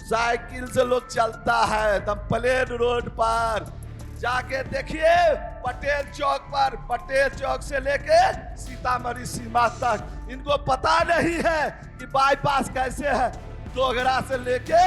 Cycle से लोग चलता है एकदम प्लेन रोड पर। जाके देखिए पटेल चौक पर, पटेल चौक से लेके सीतामढ़ी सीमा तक इनको पता नहीं है कि बाईपास कैसे है। डोगरा से लेके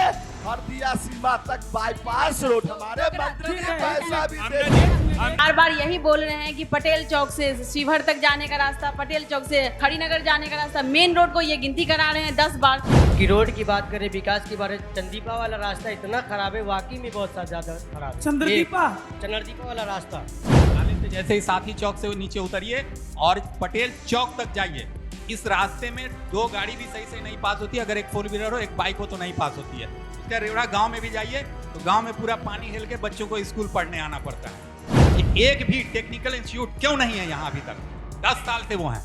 हरदिया सीमा तक बाईपास रोड हमारे मंत्री ने पैसा भी दे दिया। बार बार यही बोल रहे हैं कि पटेल चौक से शिवहर तक जाने का रास्ता, पटेल चौक से खड़ीनगर जाने का रास्ता, मेन रोड को ये गिनती करा रहे हैं 10 बार की। रोड की बात करें, विकास की बात, चंदीपा वाला रास्ता इतना खराब है, वाकई में बहुत ज्यादा खराब है। चंद्रदीपा वाला रास्ता से जैसे ही साथी चौक से नीचे उतरिए और पटेल चौक तक जाइए, इस रास्ते में 2 गाड़ी भी सही से नहीं पास होती है। अगर एक 4 व्हीलर हो, एक बाइक हो तो नहीं पास होती है। उसका रेवड़ा गांव में भी जाइए तो गांव में पूरा पानी हिल के बच्चों को स्कूल पढ़ने आना पड़ता है। एक भी टेक्निकल इंस्टीट्यूट क्यों नहीं है यहाँ अभी तक? 10 साल से वो हैं।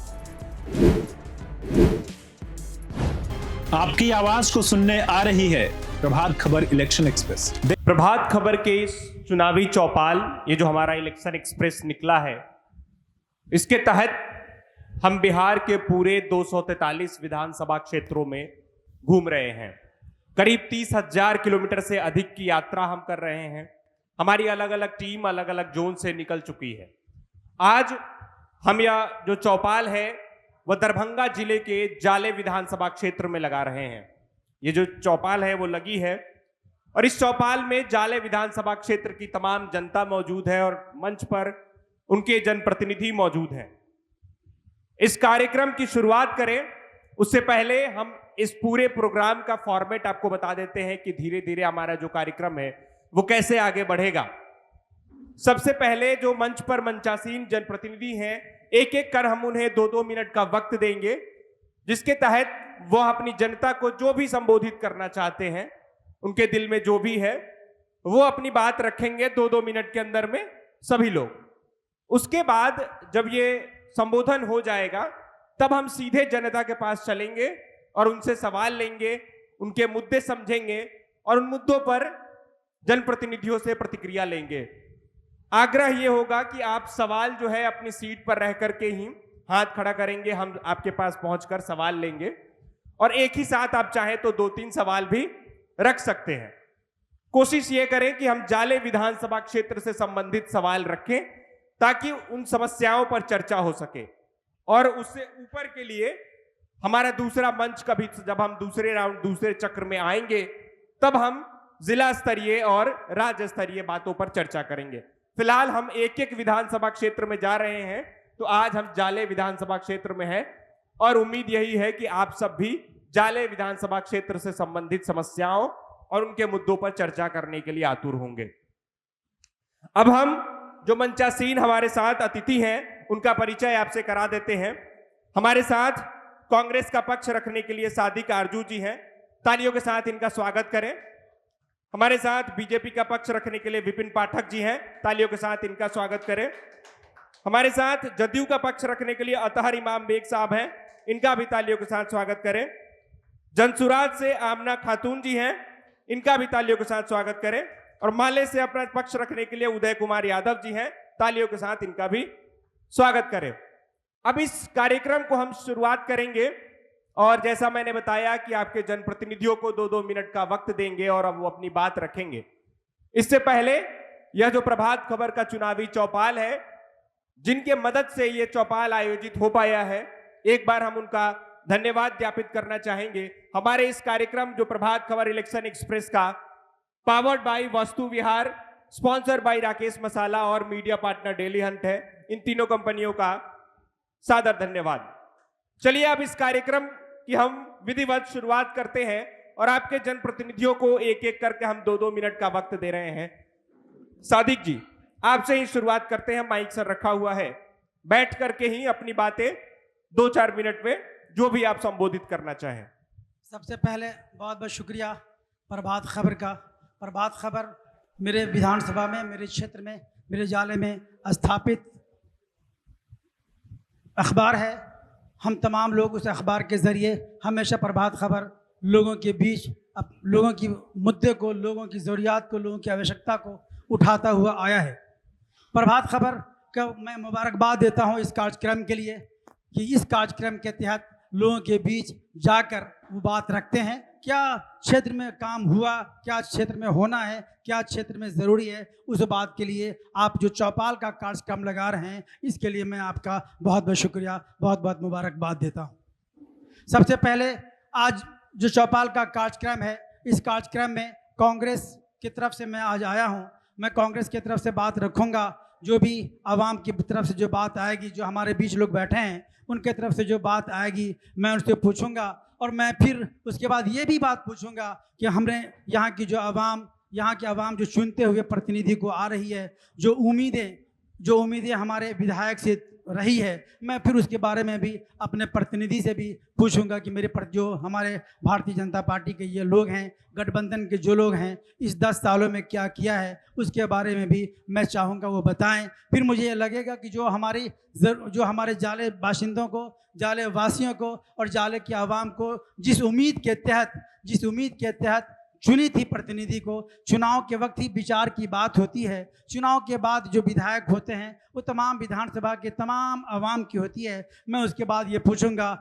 आपकी आवाज को सुनने आ रही है प्रभात खबर इलेक्शन एक्सप्रेस। प्रभात खबर के इस चुनावी चौपाल, ये जो हमारा इलेक्शन एक्सप्रेस निकला है, इसके तहत हम बिहार के पूरे 243 विधानसभा क्षेत्रों में घूम रहे हैं। करीब 30,000 किलोमीटर से अधिक की यात्रा हम कर रहे हैं। हमारी अलग अलग टीम अलग अलग जोन से निकल चुकी है। आज हम यह जो चौपाल है वह दरभंगा जिले के जाले विधानसभा क्षेत्र में लगा रहे हैं। ये जो चौपाल है वो लगी है और इस चौपाल में जाले विधानसभा क्षेत्र की तमाम जनता मौजूद है और मंच पर उनके जनप्रतिनिधि मौजूद हैं। इस कार्यक्रम की शुरुआत करें उससे पहले हम इस पूरे प्रोग्राम का फॉर्मेट आपको बता देते हैं कि धीरे धीरे हमारा जो कार्यक्रम है वो कैसे आगे बढ़ेगा। सबसे पहले जो मंच पर मंचासीन जनप्रतिनिधि हैं, एक एक कर हम उन्हें 2-2 मिनट का वक्त देंगे, जिसके तहत वह अपनी जनता को जो भी संबोधित करना चाहते हैं, उनके दिल में जो भी है वो अपनी बात रखेंगे 2-2 मिनट के अंदर में सभी लोग। उसके बाद जब ये संबोधन हो जाएगा तब हम सीधे जनता के पास चलेंगे और उनसे सवाल लेंगे, उनके मुद्दे समझेंगे और उन मुद्दों पर जनप्रतिनिधियों से प्रतिक्रिया लेंगे। आग्रह ये होगा कि आप सवाल जो है अपनी सीट पर रह करके ही हाथ खड़ा करेंगे, हम आपके पास पहुंचकर सवाल लेंगे और एक ही साथ आप चाहें तो 2-3 सवाल भी रख सकते हैं। कोशिश ये करें कि हम जाले विधानसभा क्षेत्र से संबंधित सवाल रखें ताकि उन समस्याओं पर चर्चा हो सके। और उससे ऊपर के लिए हमारा दूसरा मंच, कभी जब हम दूसरे राउंड, दूसरे चक्र में आएंगे तब हम जिला स्तरीय और राज्य स्तरीय बातों पर चर्चा करेंगे। फिलहाल हम एक एक विधानसभा क्षेत्र में जा रहे हैं, तो आज हम जाले विधानसभा क्षेत्र में हैं और उम्मीद यही है कि आप सब भी जाले विधानसभा क्षेत्र से संबंधित समस्याओं और उनके मुद्दों पर चर्चा करने के लिए आतुर होंगे। अब हम जो मंचासीन हमारे साथ अतिथि हैं उनका परिचय आपसे करा देते हैं। हमारे साथ कांग्रेस का पक्ष रखने के लिए सादिक आरजू जी हैं, तालियों के साथ इनका स्वागत करें। हमारे साथ बीजेपी का पक्ष रखने के लिए विपिन पाठक जी हैं, तालियों के साथ इनका स्वागत करें। हमारे साथ जदयू का पक्ष रखने के लिए अतहर इमाम बेग साहब हैं, इनका भी तालियों के साथ स्वागत करें। जनसुराज से आमना खातून जी हैं, इनका भी तालियों के साथ स्वागत करें। और माले से अपना पक्ष रखने के लिए उदय कुमार यादव जी हैं, तालियों के साथ इनका भी स्वागत करें। अब इस कार्यक्रम को हम शुरुआत करेंगे और जैसा मैंने बताया कि आपके जनप्रतिनिधियों को 2-2 मिनट का वक्त देंगे और अब वो अपनी बात रखेंगे। इससे पहले यह जो प्रभात खबर का चुनावी चौपाल है, जिनके मदद से ये चौपाल आयोजित हो पाया है, एक बार हम उनका धन्यवाद ज्ञापित करना चाहेंगे। हमारे इस कार्यक्रम जो प्रभात खबर इलेक्शन एक्सप्रेस का पावर्ड बाय वस्तु विहार, स्पॉन्सर बाय राकेश मसाला और मीडिया पार्टनर डेली हंट है, इन तीनों कंपनियों का सादर धन्यवाद। चलिए अब इस कार्यक्रम की हम विधिवत शुरुआत करते हैं और आपके जनप्रतिनिधियों को एक एक करके हम 2-2 मिनट का वक्त दे रहे हैं। सादिक जी, आपसे ही शुरुआत करते हैं। माइक सर रखा हुआ है, बैठ करके ही अपनी बातें 2-4 मिनट में जो भी आप संबोधित करना चाहें। सबसे पहले बहुत बहुत शुक्रिया प्रभात खबर का। प्रभात खबर मेरे विधानसभा में, मेरे क्षेत्र में, मेरे जाले में स्थापित अखबार है। हम तमाम लोग उस अखबार के ज़रिए हमेशा प्रभात खबर लोगों के बीच लोगों की मुद्दे को, लोगों की ज़रूरियात को, लोगों की आवश्यकता को उठाता हुआ आया है। प्रभात खबर का मैं मुबारकबाद देता हूं इस कार्यक्रम के लिए कि इस कार्यक्रम के तहत लोगों के बीच जाकर वो बात रखते हैं क्या क्षेत्र में काम हुआ, क्या क्षेत्र में होना है, क्या क्षेत्र में ज़रूरी है, उस बात के लिए आप जो चौपाल का कार्यक्रम लगा रहे हैं, इसके लिए मैं आपका बहुत बहुत शुक्रिया, बहुत बहुत मुबारकबाद देता हूँ। सबसे पहले आज जो चौपाल का कार्यक्रम है, इस कार्यक्रम में कांग्रेस की तरफ से मैं आज आया हूँ। मैं कांग्रेस की तरफ से बात रखूँगा, जो भी आवाम की तरफ से जो बात आएगी, जो हमारे बीच लोग बैठे हैं उनके तरफ से जो बात आएगी मैं उनसे पूछूंगा, और मैं फिर उसके बाद ये भी बात पूछूंगा कि हमने यहाँ की यहाँ की आवाम जो चुनते हुए प्रतिनिधि को आ रही है, जो उम्मीदें हमारे विधायक से रही है, मैं फिर उसके बारे में भी अपने प्रतिनिधि से भी पूछूंगा कि जो हमारे भारतीय जनता पार्टी के ये लोग हैं, गठबंधन के जो लोग हैं, इस 10 सालों में क्या किया है उसके बारे में भी मैं चाहूँगा वो बताएं। फिर मुझे ये लगेगा कि जो हमारे जाले बाशिंदों को, जाले वासियों को और जाले की आवाम को जिस उम्मीद के तहत चुनी थी प्रतिनिधि को, चुनाव के वक्त ही विचार की बात होती है, चुनाव के बाद जो विधायक होते हैं वो तमाम विधानसभा के तमाम आवाम की होती है। मैं उसके बाद ये पूछूंगा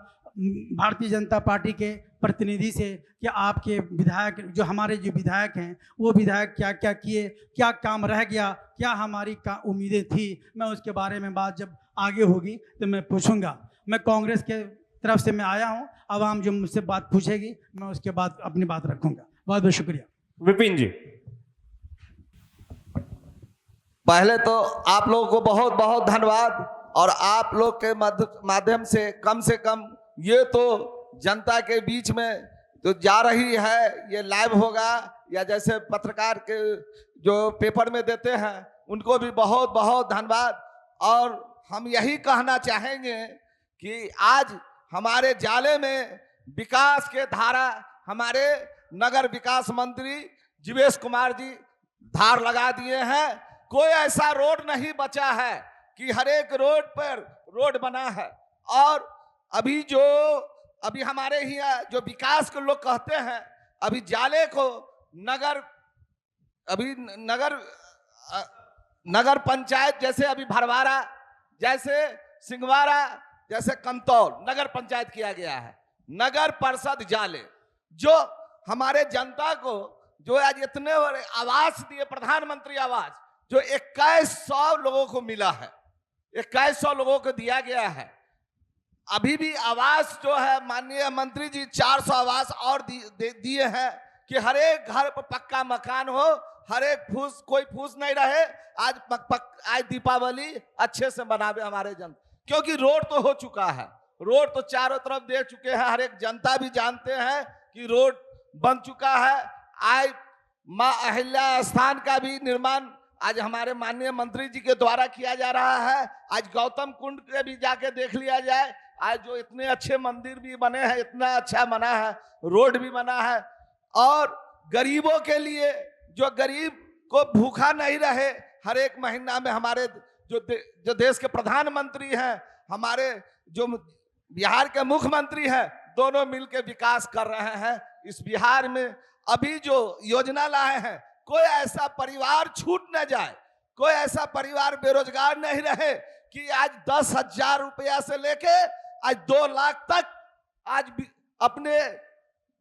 भारतीय जनता पार्टी के प्रतिनिधि से कि आपके विधायक, जो हमारे जो विधायक हैं, वो विधायक क्या क्या किए, क्या काम रह गया, क्या हमारी उम्मीदें थी। मैं उसके बारे में बात जब आगे होगी तो मैं पूछूंगा। मैं कांग्रेस के तरफ से मैं आया हूँ, आवाम जो मुझसे बात पूछेगी मैं उसके बाद अपनी बात रखूंगा। बहुत बहुत शुक्रिया। विपिन जी, पहले तो आप लोगों को बहुत बहुत धन्यवाद, और आप लोग के माध्यम से कम ये तो जनता के बीच में तो जा रही है, ये लाइव होगा, या जैसे पत्रकार के जो पेपर में देते हैं उनको भी बहुत बहुत धन्यवाद। और हम यही कहना चाहेंगे कि आज हमारे जाले में विकास के धारा हमारे नगर विकास मंत्री जीवेश कुमार जी धार लगा दिए हैं। कोई ऐसा रोड नहीं बचा है कि हर एक रोड पर रोड बना है। और अभी हमारे ही जो विकास के लोग कहते हैं, अभी जाले को नगर पंचायत, जैसे अभी भरवारा, जैसे सिंहवाड़ा, जैसे कमतौल नगर पंचायत किया गया है। नगर परिषद जाले जो हमारे जनता को जो आज इतने बड़े आवास दिए, प्रधानमंत्री आवास, जो 2100 लोगों को मिला है, 2100 लोगों को दिया गया है। अभी भी आवास जो है माननीय मंत्री जी 400 आवास और दिए हैं कि हर एक घर पर पक्का मकान हो, हर एक कोई फूस नहीं रहे। आज दीपावली अच्छे से मनावे हमारे जनता, क्योंकि रोड तो हो चुका है, रोड तो चारों तरफ दे चुके हैं, हर एक जनता भी जानते हैं कि रोड बन चुका है। आज माँ अहिल्या स्थान का भी निर्माण आज हमारे माननीय मंत्री जी के द्वारा किया जा रहा है। आज गौतम कुंड के भी जाके देख लिया जाए, आज जो इतने अच्छे मंदिर भी बने हैं, इतना अच्छा बना है, रोड भी बना है। और गरीबों के लिए, जो गरीब को भूखा नहीं रहे, हर एक महीना में हमारे जो देश के प्रधानमंत्री हैं, हमारे जो बिहार के मुख्यमंत्री हैं, दोनों मिलकर विकास कर रहे हैं। इस बिहार में अभी जो योजना लाए हैं, कोई ऐसा परिवार छूट न जाए, कोई ऐसा परिवार बेरोजगार नहीं रहे कि आज 10,000 रुपया से लेके आज 2 लाख तक आज अपने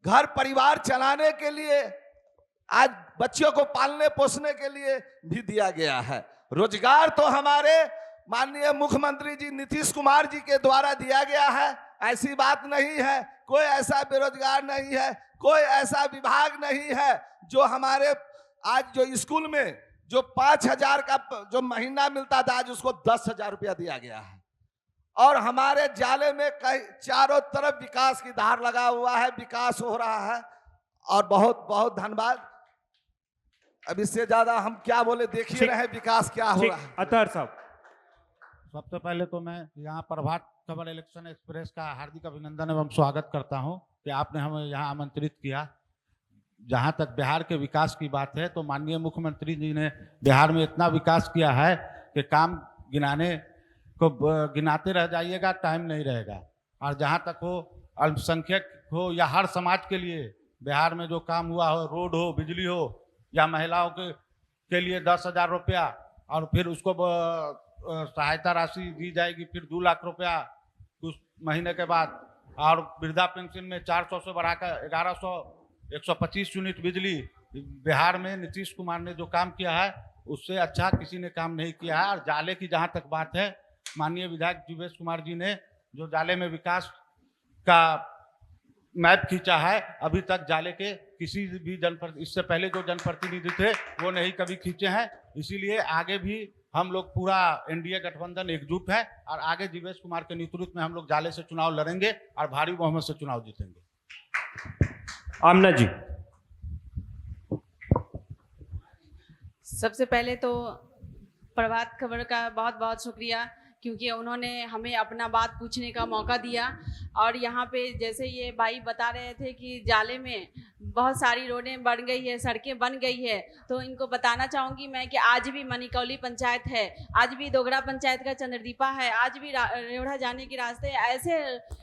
घर परिवार चलाने के लिए, आज बच्चों को पालने पोसने के लिए भी दिया गया है। रोजगार तो हमारे माननीय मुख्यमंत्री जी नीतीश कुमार जी के द्वारा दिया गया है, ऐसी बात नहीं है। कोई ऐसा बेरोजगार नहीं है, कोई ऐसा विभाग नहीं है जो हमारे आज जो स्कूल में जो 5,000 का जो महीना मिलता था, आज उसको 10,000 रुपया दिया गया है। और हमारे जाले में कई चारों तरफ विकास की धार लगा हुआ है, विकास हो रहा है। और बहुत बहुत धन्यवाद। अब इससे ज्यादा हम क्या बोले, देखिए रहे विकास क्या हो रहा है। अतहर साहब, सबसे पहले तो मैं यहाँ प्रभात खबर इलेक्शन एक्सप्रेस का हार्दिक अभिनंदन एवं स्वागत करता हूँ कि आपने हमें यहाँ आमंत्रित किया। जहाँ तक बिहार के विकास की बात है, तो माननीय मुख्यमंत्री जी ने बिहार में इतना विकास किया है कि काम गिनाते रह जाइएगा, टाइम नहीं रहेगा। और जहाँ तक हो अल्पसंख्यक हो या हर समाज के लिए बिहार में जो काम हुआ हो, रोड हो, बिजली हो, या महिलाओं के लिए 10,000 रुपया, और फिर उसको सहायता राशि दी जाएगी, फिर 2 लाख रुपया कुछ महीने के बाद, और वृद्धा पेंशन में 400 से बढ़ाकर 1100 125 यूनिट बिजली बिहार में नीतीश कुमार ने जो काम किया है उससे अच्छा किसी ने काम नहीं किया है। और जाले की जहाँ तक बात है, माननीय विधायक जीवेश कुमार जी ने जो जाले में विकास का मैप खींचा है, अभी तक जाले के किसी भी इससे पहले जो जनप्रतिनिधि थे वो नहीं कभी खींचे हैं। इसीलिए आगे भी हम लोग पूरा एनडीए गठबंधन एकजुट है और आगे जीवेश कुमार के नेतृत्व में हम लोग जाले से चुनाव लड़ेंगे और भारी बहुमत से चुनाव जीतेंगे। आमना जी। सबसे पहले तो प्रभात खबर का बहुत बहुत शुक्रिया, क्योंकि उन्होंने हमें अपना बात पूछने का मौका दिया। और यहाँ पे जैसे ये भाई बता रहे थे कि जाले में बहुत सारी रोडें बन गई है, सड़कें बन गई है, तो इनको बताना चाहूँगी मैं कि आज भी मनिकौली पंचायत है, आज भी दोगरा पंचायत का चंद्रदीपा है, आज भी रेवढ़ा जाने के रास्ते ऐसे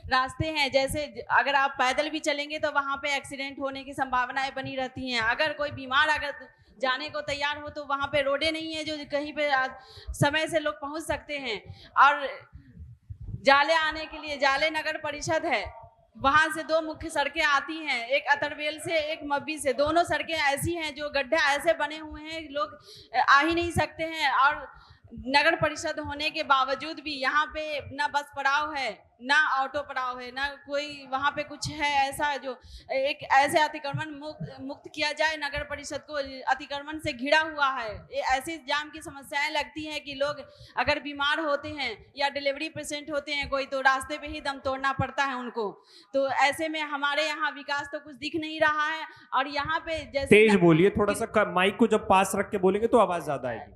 रास्ते हैं जैसे अगर आप पैदल भी चलेंगे तो वहाँ पे एक्सीडेंट होने की संभावनाएं बनी रहती हैं। अगर कोई बीमार अगर जाने को तैयार हो तो वहाँ पे रोडें नहीं है जो कहीं पे समय से लोग पहुँच सकते हैं। और जाले आने के लिए जाले नगर परिषद है, वहाँ से दो मुख्य सड़कें आती हैं, एक अतरवेल से एक मब्बी से। दोनों सड़कें ऐसी हैं जो गड्ढे ऐसे बने हुए हैं लोग आ ही नहीं सकते हैं। और नगर परिषद होने के बावजूद भी यहाँ पे ना बस पड़ाव है, ना ऑटो पड़ाव है, ना कोई वहाँ पे कुछ है ऐसा जो एक ऐसे अतिक्रमण मुक्त किया जाए। नगर परिषद को अतिक्रमण से घिरा हुआ है। ये ऐसी जाम की समस्याएं लगती हैं कि लोग अगर बीमार होते हैं या डिलीवरी पेशेंट होते हैं कोई, तो रास्ते पे ही दम तोड़ना पड़ता है उनको। तो ऐसे में हमारे यहाँ विकास तो कुछ दिख नहीं रहा है। और यहाँ पे जैसे तेज बोलिए थोड़ा सा, माइक को जब पास रख के बोलेंगे तो आवाज ज्यादा आएगी।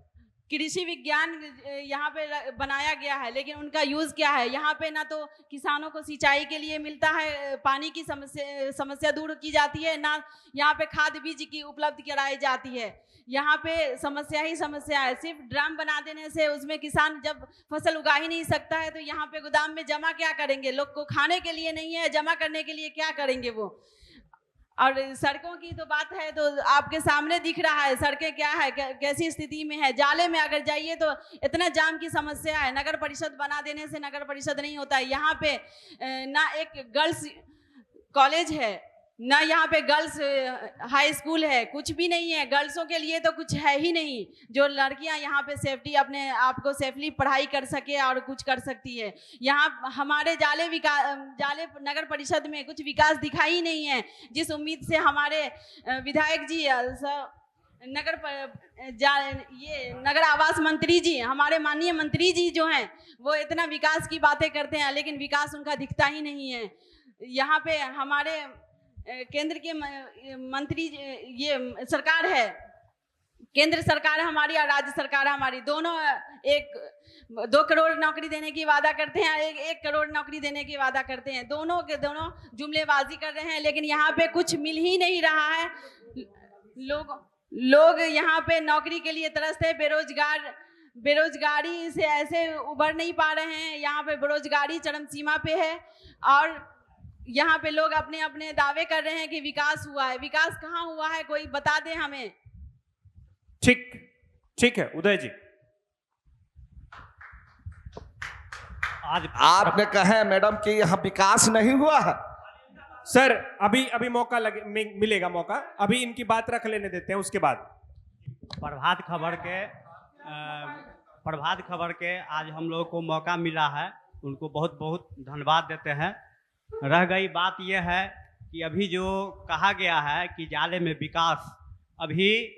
कृषि विज्ञान यहाँ पे बनाया गया है, लेकिन उनका यूज़ क्या है? यहाँ पे ना तो किसानों को सिंचाई के लिए मिलता है, पानी की समस्या दूर की जाती है, ना यहाँ पे खाद बीज की उपलब्ध कराई जाती है। यहाँ पे समस्या ही समस्या है। सिर्फ ड्रम बना देने से उसमें किसान जब फसल उगा ही नहीं सकता है तो यहाँ पे गोदाम में जमा क्या करेंगे? लोग को खाने के लिए नहीं है, जमा करने के लिए क्या करेंगे वो? और सड़कों की तो बात है तो आपके सामने दिख रहा है सड़कें क्या है, कैसी स्थिति में है। जाले में अगर जाइए तो इतना जाम की समस्या है। नगर परिषद बना देने से नगर परिषद नहीं होता है। यहाँ पे ना एक गर्ल्स कॉलेज है, ना यहाँ पे गर्ल्स हाई स्कूल है, कुछ भी नहीं है। गर्ल्सों के लिए तो कुछ है ही नहीं जो लड़कियाँ यहाँ पे सेफ्टी अपने आप को सेफली पढ़ाई कर सके और कुछ कर सकती है। यहाँ हमारे जाले नगर परिषद में कुछ विकास दिखाई नहीं है। जिस उम्मीद से हमारे विधायक जी नगर आवास मंत्री जी, हमारे माननीय मंत्री जी जो हैं वो इतना विकास की बातें करते हैं, लेकिन विकास उनका दिखता ही नहीं है। यहाँ पे हमारे केंद्र के मंत्री ये सरकार है, केंद्र सरकार हमारी और राज्य सरकार हमारी, दोनों 2 करोड़ नौकरी देने की वादा करते हैं, 1 करोड़ नौकरी देने की वादा करते हैं। दोनों के दोनों जुमलेबाजी कर रहे हैं, लेकिन यहाँ पे कुछ मिल ही नहीं रहा है। लोग यहाँ पे नौकरी के लिए तरसते हैं, बेरोजगारी से ऐसे उबर नहीं पा रहे हैं। यहाँ पे बेरोजगारी चरम सीमा पे है और यहाँ पे लोग अपने अपने दावे कर रहे हैं कि विकास हुआ है। विकास कहाँ हुआ है, कोई बता दे हमें। ठीक है उदय जी। आज आपने कहा मैडम कि यहाँ विकास नहीं हुआ है। सर अभी मौका मिलेगा मौका, अभी इनकी बात रख लेने देते हैं, उसके बाद प्रभात खबर के आज हम लोगों को मौका मिला है, उनको बहुत बहुत धन्यवाद देते हैं। रह गई बात यह है कि अभी जो कहा गया है कि जाले में विकास, अभी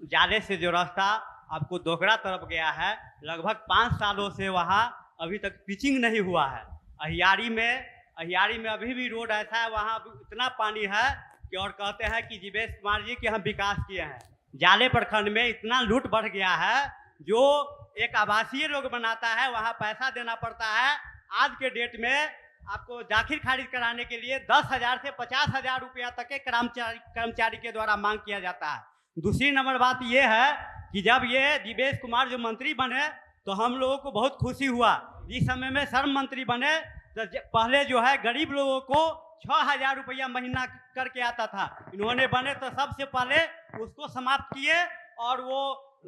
जाले से जो रास्ता आपको दोगरा तरफ गया है, लगभग 5 सालों से वहाँ अभी तक पिचिंग नहीं हुआ है। अहियारी में अभी भी रोड ऐसा है, वहाँ इतना पानी है कि और कहते हैं कि जीवेश कुमार जी कि हम विकास किए हैं। जाले प्रखंड में इतना लूट बढ़ गया है, जो एक आवासीय लोग बनाता है वहाँ पैसा देना पड़ता है। आज के डेट में आपको जाखिर खारिज कराने के लिए 10,000 से 50,000 रुपया तक के कर्मचारी के द्वारा मांग किया जाता है। दूसरी नंबर बात यह है कि जब ये जीवेश कुमार जो मंत्री बने तो हम लोगों को बहुत खुशी हुआ। इस समय में श्रम मंत्री बने तो पहले जो है गरीब लोगों को 6,000 रुपया महीना करके आता था। इन्होंने बने तो सबसे पहले उसको समाप्त किए और वो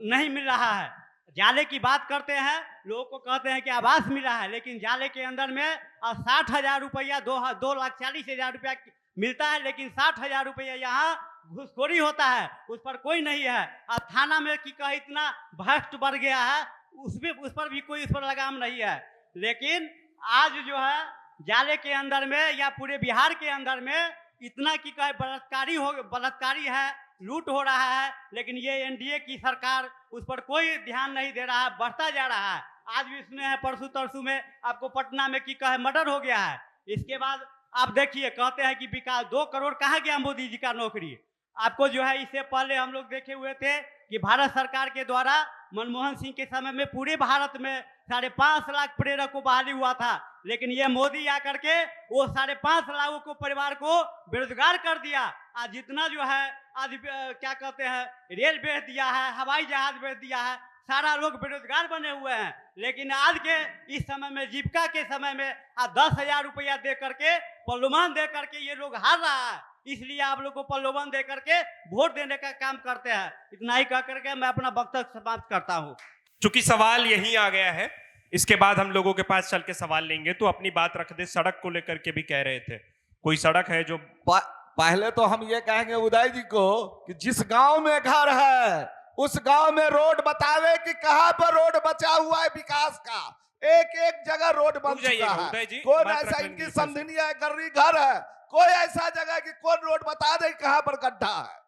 नहीं मिल रहा है। जाले की बात करते हैं, लोगों को कहते हैं कि आवास मिला है, लेकिन जाले के अंदर में 60,000 रुपया 2,40,000 रुपया मिलता है, लेकिन 60,000 रुपया यहाँ घूसखोरी होता है, उस पर कोई नहीं है। और थाना में की कहा इतना भ्रष्ट बढ़ गया है, उस पर भी कोई उस पर लगाम नहीं है। लेकिन आज जो है जाले के अंदर में या पूरे बिहार के अंदर में इतना की कहे बलात्कारी है, लूट हो रहा है, लेकिन ये एनडीए की सरकार उस पर कोई ध्यान नहीं दे रहा है, बढ़ता जा रहा है। आज भी सुने हैं परसों तरसों में आपको पटना में की कहे मर्डर हो गया है। इसके बाद आप देखिए कहते हैं कि विकास 2 करोड़ कहाँ गया मोदी जी का नौकरी। आपको जो है इससे पहले हम लोग देखे हुए थे कि भारत सरकार के द्वारा मनमोहन सिंह के समय में पूरे भारत में 5.5 लाख प्रेरक को बहाली हुआ था, लेकिन ये मोदी आकर के वो 5.5 लाख को परिवार को बेरोजगार कर दिया। आज जितना जो है आज क्या कहते हैं रेल बेच दिया है, हवाई जहाज बेच दिया है, सारा लोग बेरोजगार बने हुए हैं। लेकिन आज के इस समय में जीविका के समय में 10,000 रुपया दे करके प्रलोभन दे करके ये लोग हार रहा है, इसलिए आप लोग को प्रलोभन दे करके वोट देने का काम करते हैं। इतना ही कह करके मैं अपना वक्तव्य समाप्त करता हूँ। चूंकि सवाल यही आ गया है, इसके बाद हम लोगों के पास चल के सवाल लेंगे, तो अपनी बात रख दे। सड़क को लेकर के भी कह रहे थे, कोई सड़क है जो पहले तो हम ये कहेंगे उदय जी को कि जिस गांव में घर है उस गांव में रोड बतावे कि कहां पर रोड बचा हुआ है विकास का। एक एक जगह रोड बन चुका है, कौन ऐसा इनकी समझनी है गर्री घर है, कोई ऐसा जगह कि कौन रोड बता दे कहां पर गड्ढा है,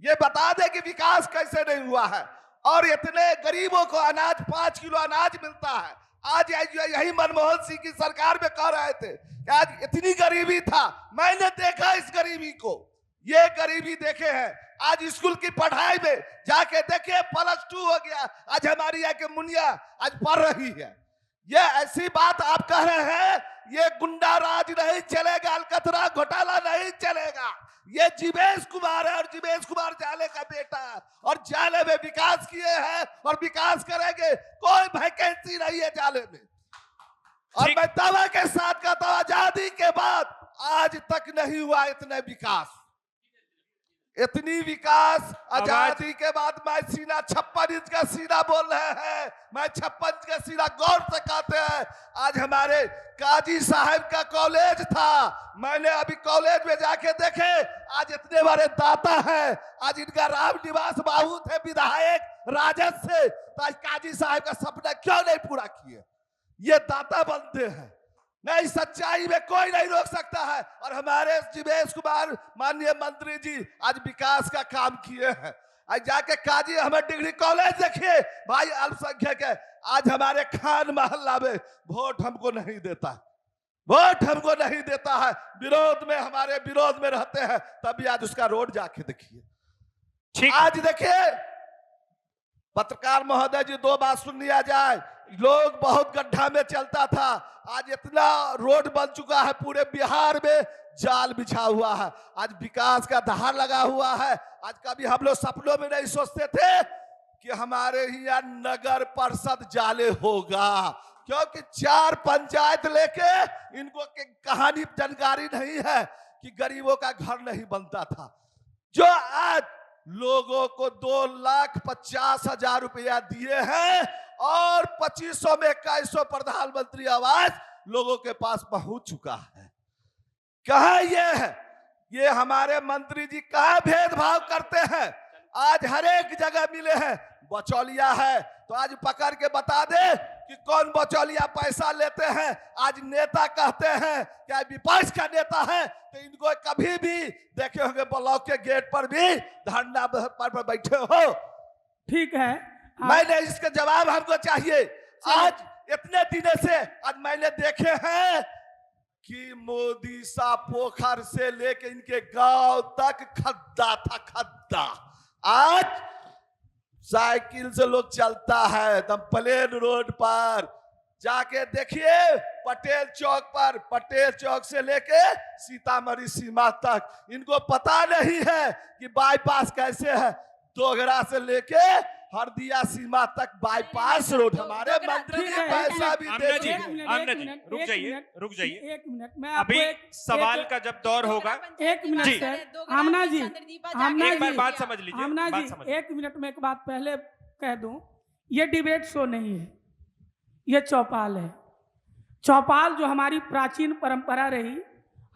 ये बता दे कि विकास कैसे नहीं हुआ है। और इतने गरीबों को अनाज 5 किलो अनाज मिलता है। आज यही मनमोहन सिंह की सरकार में कह रहे थे कि आज इतनी गरीबी था, मैंने देखा इस गरीबी को, ये गरीबी देखे हैं। आज स्कूल की पढ़ाई में जाके देखे +2 हो गया, आज हमारी यहाँ के मुनिया आज पढ़ रही है। ये ऐसी बात आप कह रहे हैं, ये गुंडा राज नहीं चलेगा, अलकतरा घोटाला नहीं चलेगा। ये जीवेश कुमार है और जीवेश कुमार जाले का बेटा है और जाले में विकास किए हैं और विकास करेंगे। कोई वैकेंसी नहीं है जाले में। और मैं दावा के साथ कहता हूं आजादी के बाद आज तक नहीं हुआ इतने विकास, इतनी विकास आजादी के बाद। मैं सीना 56 इंच का सीना बोल रहे हैं, मैं 56 इंच का सीना गौर से कहते हैं। आज हमारे काजी साहब का कॉलेज था, मैंने अभी कॉलेज में जाके देखे, आज इतने बड़े दाता हैं। आज इनका राम निवास बाबू थे विधायक राजद से, तो आज काजी साहब का सपना क्यों नहीं पूरा किए? ये दाता बनते हैं, नहीं सच्चाई में कोई नहीं रोक सकता है। और हमारे जीवेश कुमार माननीय मंत्री जी आज विकास का काम किए हैं। आज जाके काजी हमें डिग्री कॉलेज देखिए भाई, अल्पसंख्यक है। आज हमारे खान मोहल्ला में वोट हमको नहीं देता, वोट हमको नहीं देता है, विरोध में हमारे विरोध में रहते हैं। तभी आज उसका रोड जाके देखिए। आज देखिए पत्रकार महोदय जी 2 बात सुन लिया जाए, लोग बहुत गड्ढा में चलता था, आज इतना रोड बन चुका है, पूरे बिहार में जाल बिछा हुआ है। आज विकास का दहाड़ लगा हुआ है। आज कभी हम लोग सपनों में नहीं सोचते थे कि हमारे यहाँ नगर परिषद जाले होगा, क्योंकि 4 पंचायत लेके इनको कहानी जानकारी नहीं है कि गरीबों का घर नहीं बनता था। जो आज लोगों को 2,50,000 रुपया दिए हैं और 2500 में 2100 प्रधानमंत्री आवास लोगों के पास पहुंच चुका है। कहां ये है? ये हमारे मंत्री जी कहां भेदभाव करते हैं? आज हर एक जगह मिले हैं। बचौलिया है तो आज पकड़ के बता दे कि कौन बचौलिया पैसा लेते हैं। आज नेता कहते हैं क्या विपक्ष का नेता है, तो इनको कभी भी देखे होंगे ब्लॉक के गेट पर भी धरना पर बैठे हो। ठीक है, मैंने इसका जवाब हमको चाहिए। आज इतने दिनों से आज मैंने देखे हैं कि मोदी सा पोखर से लेके इनके गांव तक खड्डा था, खड्डा। आज साइकिल से लोग चलता है एकदम प्लेन रोड पर। जाके देखिए पटेल चौक पर, पटेल चौक से लेके सीतामढ़ी सीमा तक, इनको पता नहीं है कि बाईपास कैसे है। दोगरा से लेके हरदिया सीमा तक बाईपास रोड हमारे मंत्री जी पैसा भी दे आमना जी रुक जाइए एक मिनट, मैं अभी सवाल का जब दौर होगा। 1 मिनट सर, आमना जी, एक बार बात समझ लीजिए। आमना जी 1 मिनट में एक बात पहले कह दूं, ये डिबेट शो नहीं है, ये चौपाल है। चौपाल जो हमारी प्राचीन परंपरा रही,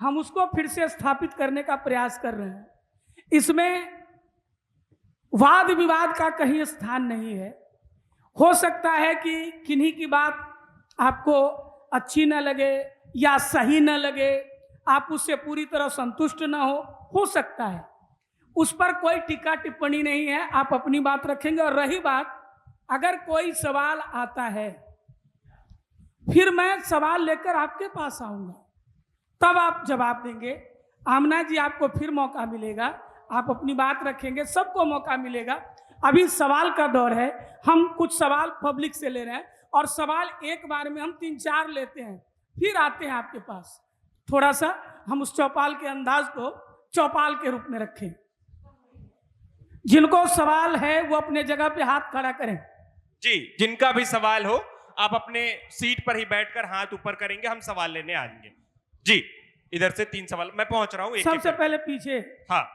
हम उसको फिर से स्थापित करने का प्रयास कर रहे हैं। इसमें वाद विवाद का कहीं स्थान नहीं है। हो सकता है कि किन्हीं की बात आपको अच्छी न लगे या सही न लगे, आप उससे पूरी तरह संतुष्ट न हो सकता है। उस पर कोई टीका टिप्पणी नहीं है, आप अपनी बात रखेंगे। और रही बात, अगर कोई सवाल आता है फिर मैं सवाल लेकर आपके पास आऊंगा, तब आप जवाब देंगे। आमना जी, आपको फिर मौका मिलेगा, आप अपनी बात रखेंगे, सबको मौका मिलेगा। अभी सवाल का दौर है, हम कुछ सवाल पब्लिक से ले रहे हैं और सवाल एक बार में हम 3-4 लेते हैं, फिर आते हैं आपके पास। थोड़ा सा हम उस चौपाल के अंदाज को चौपाल के रूप में रखें। जिनको सवाल है वो अपने जगह पे हाथ खड़ा करें। जी, जिनका भी सवाल हो आप अपने सीट पर ही बैठकर हाथ ऊपर करेंगे, हम सवाल लेने आएंगे। जी, इधर से 3 सवाल, मैं पहुंच रहा हूं। सबसे पहले पीछे, हाँ,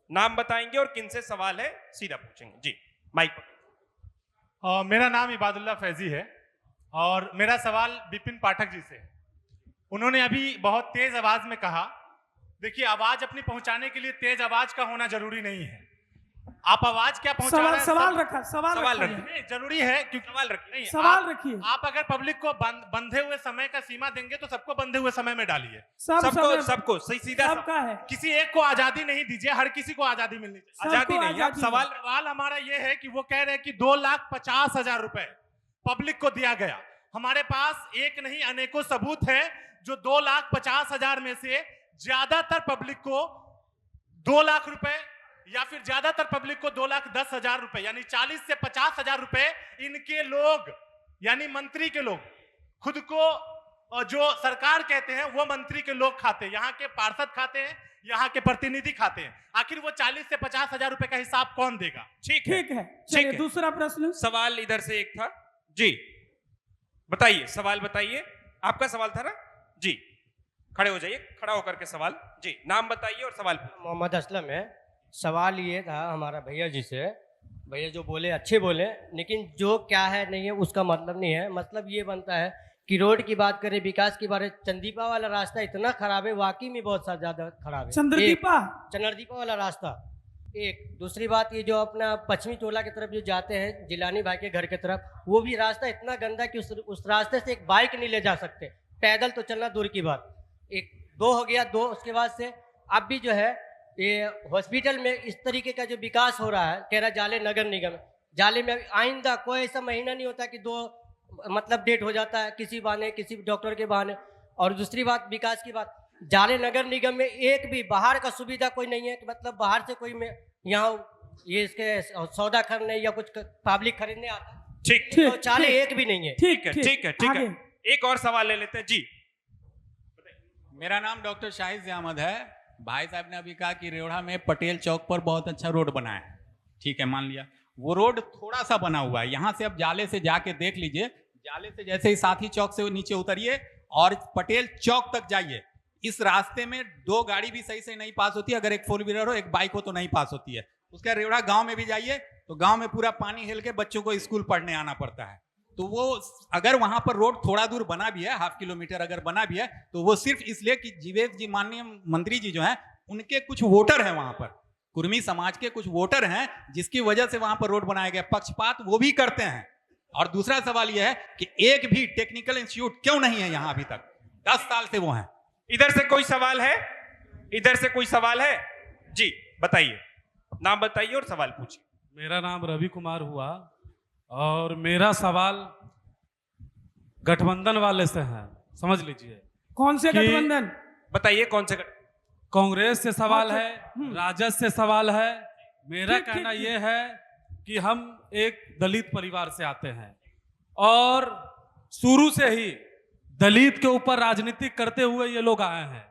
नाम बताएंगे और किन से सवाल है सीधा पूछेंगे। जी, माइक पर। मेरा नाम इबादुल्ला फैजी है और मेरा सवाल विपिन पाठक जी से। उन्होंने अभी बहुत तेज आवाज में कहा, देखिए आवाज अपनी पहुंचाने के लिए तेज आवाज का होना जरूरी नहीं है। आप आवाज क्या पहुंचा रहे हैं? सवाल रखा, सवाल रखिए। नहीं, जरूरी है क्योंकि सवाल रखिए। सवाल रखिए। आप अगर पब्लिक को बंधे हुए समय का सीमा देंगे तो सबको बंधे हुए समय में डालिए। सबको सही सीधा सबका है। किसी एक को आजादी नहीं दीजिए, हर किसी को आजादी मिलनी चाहिए। आजादी नहीं, आप सवाल हमारा ये है कि वो कह रहे हैं कि 2,50,000 रुपए पब्लिक को दिया गया। हमारे पास एक नहीं अनेकों सबूत है जो 2,50,000 में से ज्यादातर पब्लिक को 2 लाख रुपए या फिर ज्यादातर पब्लिक को 2,10,000 रुपए, यानी 40 से 50,000 रुपए इनके लोग यानी मंत्री के लोग, खुद को जो सरकार कहते हैं वो मंत्री के लोग खाते हैं, यहाँ के पार्षद खाते हैं, यहाँ के प्रतिनिधि खाते हैं। आखिर वो 40 से 50,000 रुपए का हिसाब कौन देगा? ठीक है। चलिए दूसरा प्रश्न। सवाल इधर से एक था। जी बताइए, सवाल बताइए। आपका सवाल था ना? जी, खड़े हो जाइए, खड़ा होकर के सवाल। जी, नाम बताइए और सवाल। मोहम्मद असलम है। सवाल ये था हमारा भैया जी से, भैया जो बोले अच्छे बोले, लेकिन जो क्या है नहीं है उसका मतलब नहीं है। मतलब ये बनता है कि रोड की बात करें, विकास की बात, चंदीपा वाला रास्ता इतना खराब है, वाकई में बहुत ज्यादा खराब है। चंद्रदीपा वाला रास्ता एक। दूसरी बात, ये जो अपना पश्चिमी टोला की तरफ जो जाते हैं जिलानी भाई के घर की तरफ, वो भी रास्ता इतना गंदा कि उस रास्ते से एक बाइक नहीं ले जा सकते, पैदल तो चलना दूर की बात। एक 2 हो गया। 2 उसके बाद से अब भी जो है ये हॉस्पिटल में इस तरीके का जो विकास हो रहा है, कह रहा जाले नगर निगम, जाले में आइंदा कोई ऐसा महीना नहीं होता कि 2 मतलब डेट हो जाता है किसी बहाने, किसी डॉक्टर के बहाने। और दूसरी बात विकास की बात, जाले नगर निगम में एक भी बाहर का सुविधा कोई नहीं है कि मतलब बाहर से कोई में यहाँ ये इसके सौदा खरीदने या कुछ पब्लिक खरीदने आता। ठीक, तो जाले एक भी नहीं है। ठीक है। एक और सवाल ले लेते हैं। जी, मेरा नाम डॉक्टर शाहिद अहमद है। भाई साहब ने अभी कहा कि रेवड़ा में पटेल चौक पर बहुत अच्छा रोड बना है। ठीक है, मान लिया वो रोड थोड़ा सा बना हुआ है। यहाँ से अब जाले से जाके देख लीजिए, जाले से जैसे ही साथी चौक से नीचे उतरिए और पटेल चौक तक जाइए, इस रास्ते में 2 गाड़ी भी सही से नहीं पास होती है। अगर एक 4 व्हीलर हो, एक बाइक हो तो नहीं पास होती है। उसके रेवड़ा गांव में भी जाइए तो गांव में पूरा पानी हिल के बच्चों को स्कूल पढ़ने आना पड़ता है। तो वो अगर वहां पर रोड थोड़ा दूर बना भी है, 1/2 किलोमीटर अगर बना भी है, तो वो सिर्फ इसलिए कि जीवेश जी माननीय मंत्री जी जो हैं उनके कुछ वोटर हैं वहां पर, कुर्मी समाज के कुछ वोटर हैं, जिसकी वजह से वहां पर रोड बनाया गया। पक्षपात वो भी करते हैं। और दूसरा सवाल यह है कि एक भी टेक्निकल इंस्टीट्यूट क्यों नहीं है यहाँ अभी तक? 10 साल से वो हैं। इधर से कोई सवाल है? इधर से कोई सवाल है? जी बताइए, नाम बताइए और सवाल पूछिए। मेरा नाम रवि कुमार हुआ और मेरा सवाल गठबंधन वाले से है, समझ लीजिए। कौन से गठबंधन? बताइए कौन से? कांग्रेस से सवाल है, राजद से सवाल है। मेरा कहना यह है कि हम एक दलित परिवार से आते हैं और शुरू से ही दलित के ऊपर राजनीति करते हुए ये लोग आए हैं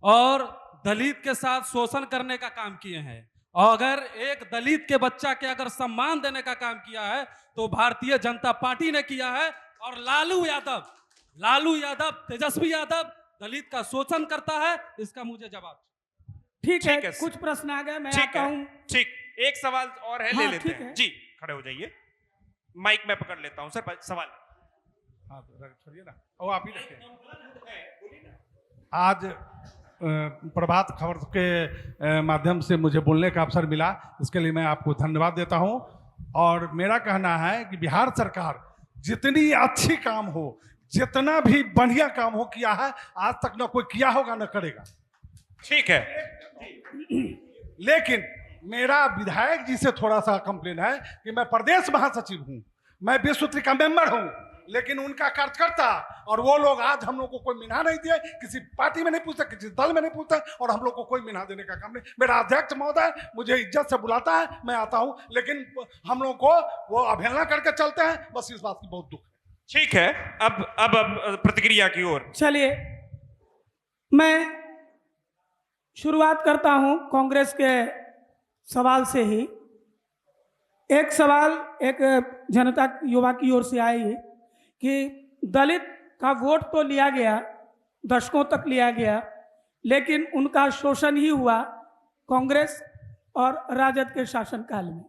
और दलित के साथ शोषण करने का काम किए हैं। और अगर एक दलित के बच्चा के अगर सम्मान देने का काम किया है तो भारतीय जनता पार्टी ने किया है। और लालू यादव, तेजस्वी यादव दलित का शोषण करता है, इसका मुझे जवाब। ठीक है, कुछ प्रश्न आ गए, मैं आता हूं। ठीक, एक सवाल और है, ले लेते हैं। जी खड़े हो जाइए, माइक में पकड़ लेता हूं। सर सवाल छोड़िए ना, वो आप ही रखें। आज प्रभात खबर के माध्यम से मुझे बोलने का अवसर मिला, इसके लिए मैं आपको धन्यवाद देता हूं। और मेरा कहना है कि बिहार सरकार जितनी अच्छी काम हो, जितना भी बढ़िया काम हो किया है, आज तक न कोई किया होगा न करेगा, ठीक है। लेकिन मेरा विधायक जी से थोड़ा सा कंप्लेन है कि मैं प्रदेश महासचिव हूं, मैं विश्व का मेंबर हूं, लेकिन उनका कार्यकर्ता और वो लोग आज हम लोग को कोई मिना नहीं दिए, किसी पार्टी में नहीं पूछते, किसी दल में नहीं पूछते, और हम लोग को कोई मिना देने का काम नहीं। मेरा अध्यक्ष महोदय मुझे इज्जत से बुलाता है, मैं आता हूं, लेकिन हम लोग को वो अवहेलना करके चलते हैं, बस इस बात की बहुत दुख है। ठीक है, अब प्रतिक्रिया की ओर चलिए, मैं शुरुआत करता हूं कांग्रेस के सवाल से ही। एक सवाल एक जनता युवा की ओर से आई है कि दलित का वोट तो लिया गया, दशकों तक लिया गया, लेकिन उनका शोषण ही हुआ कांग्रेस और राजद के शासनकाल में।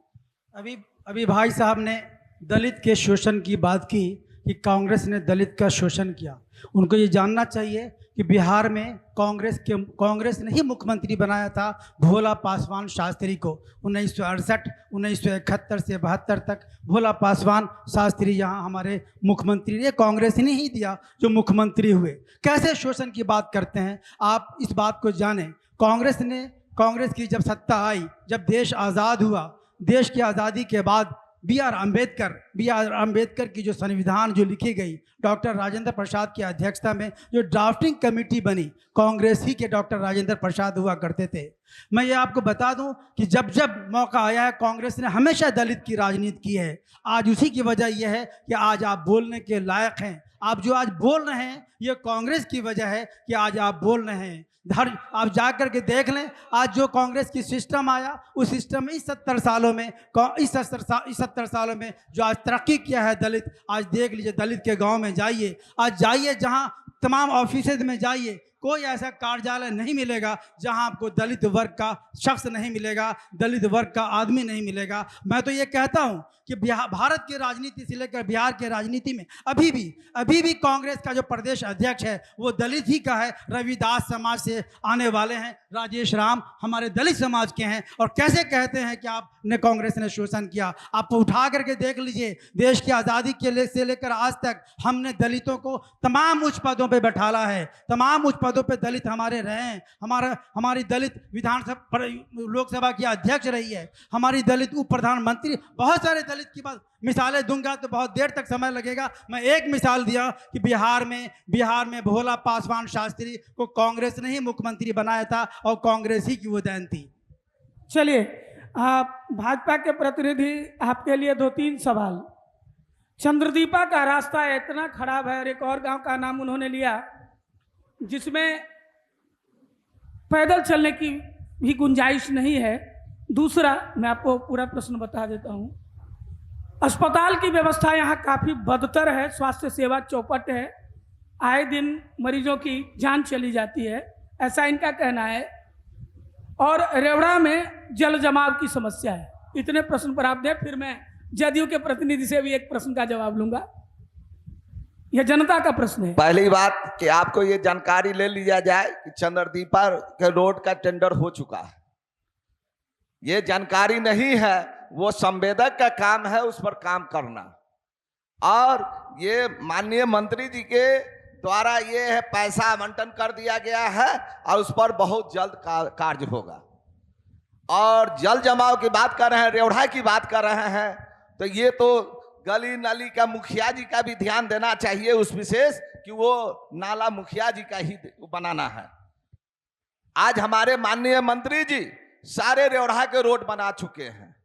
अभी भाई साहब ने दलित के शोषण की बात की कि कांग्रेस ने दलित का शोषण किया। उनको ये जानना चाहिए कि बिहार में कांग्रेस ने ही मुख्यमंत्री बनाया था भोला पासवान शास्त्री को। 1968 1971 से 72 तक भोला पासवान शास्त्री यहाँ हमारे मुख्यमंत्री ने, कांग्रेस ने ही दिया जो मुख्यमंत्री हुए। कैसे शोषण की बात करते हैं आप, इस बात को जानें। कांग्रेस की जब सत्ता आई, जब देश आज़ाद हुआ, देश की आज़ादी के बाद बी आर अम्बेडकर की जो संविधान जो लिखी गई, डॉक्टर राजेंद्र प्रसाद की अध्यक्षता में जो ड्राफ्टिंग कमेटी बनी, कांग्रेस ही के डॉक्टर राजेंद्र प्रसाद हुआ करते थे। मैं ये आपको बता दूं कि जब जब मौका आया है, कांग्रेस ने हमेशा दलित की राजनीति की है। आज उसी की वजह यह है कि आज आप बोलने के लायक हैं। आप जो आज बोल रहे हैं, ये कांग्रेस की वजह है कि आज आप बोल रहे हैं। आप जा कर के देख लें, आज जो कांग्रेस की सिस्टम आया, उस सिस्टम में इस 70 सालों में जो आज तरक्की किया है दलित, आज देख लीजिए। दलित के गांव में जाइए, आज जाइए, जहां तमाम ऑफिसेज में जाइए, कोई ऐसा कार्यालय नहीं मिलेगा जहां आपको दलित वर्ग का शख्स नहीं मिलेगा, दलित वर्ग का आदमी नहीं मिलेगा। मैं तो ये कहता हूं कि भारत की राजनीति से लेकर बिहार के राजनीति में अभी भी कांग्रेस का जो प्रदेश अध्यक्ष है वो दलित ही का है। रविदास समाज से आने वाले हैं, राजेश राम हमारे दलित समाज के हैं, और कैसे कहते हैं कि आपने कांग्रेस ने शोषण किया। आप उठा करके देख लीजिए, देश की आज़ादी के से लेकर आज तक हमने दलितों को तमाम उच्च पदों पर बैठाला है, तमाम उच्च पदों पे दलित हमारे रहे हैं। हमारी दलित विधानसभा लोकसभा की अध्यक्ष रही है, हमारी दलित उप प्रधानमंत्री, बहुत सारे दलित की बात मिसालें दूंगा तो बहुत देर तक समय लगेगा। मैं एक मिसाल दिया कि बिहार में भोला पासवान शास्त्री को कांग्रेस ने ही मुख्यमंत्री बनाया था और कांग्रेस ही की वो देन थी। चलिए, भाजपा के प्रतिनिधि, आपके लिए 2-3 सवाल। चंद्रदीपा का रास्ता इतना खराब है, और एक और गांव का नाम उन्होंने लिया जिसमें पैदल चलने की भी गुंजाइश नहीं है। दूसरा, मैं आपको पूरा प्रश्न बता देता हूं, अस्पताल की व्यवस्था यहाँ काफ़ी बदतर है, स्वास्थ्य सेवा चौपट है, आए दिन मरीजों की जान चली जाती है, ऐसा इनका कहना है। और रेवड़ा में जल जमाव की समस्या है। इतने प्रश्न पर आप दें, फिर मैं जदयू के प्रतिनिधि से भी एक प्रश्न का जवाब लूंगा। यह जनता का प्रश्न है। पहली बात कि आपको ये जानकारी ले लिया जाए कि चंद्रदीपा के रोड का टेंडर हो चुका है। ये जानकारी नहीं है, वो संवेदक का काम है उस पर काम करना। और ये माननीय मंत्री जी के द्वारा ये है पैसा आवंटन कर दिया गया है और उस पर बहुत जल्द कार्य होगा। और जल जमाव की बात कर रहे हैं, रेवढ़ा की बात कर रहे हैं, तो ये तो गली नाली का मुखिया जी का भी ध्यान देना चाहिए उस विशेष कि वो नाला मुखिया जी का ही बनाना है। आज हमारे माननीय मंत्री जी सारे रेवढ़ा के रोड बना चुके हैं,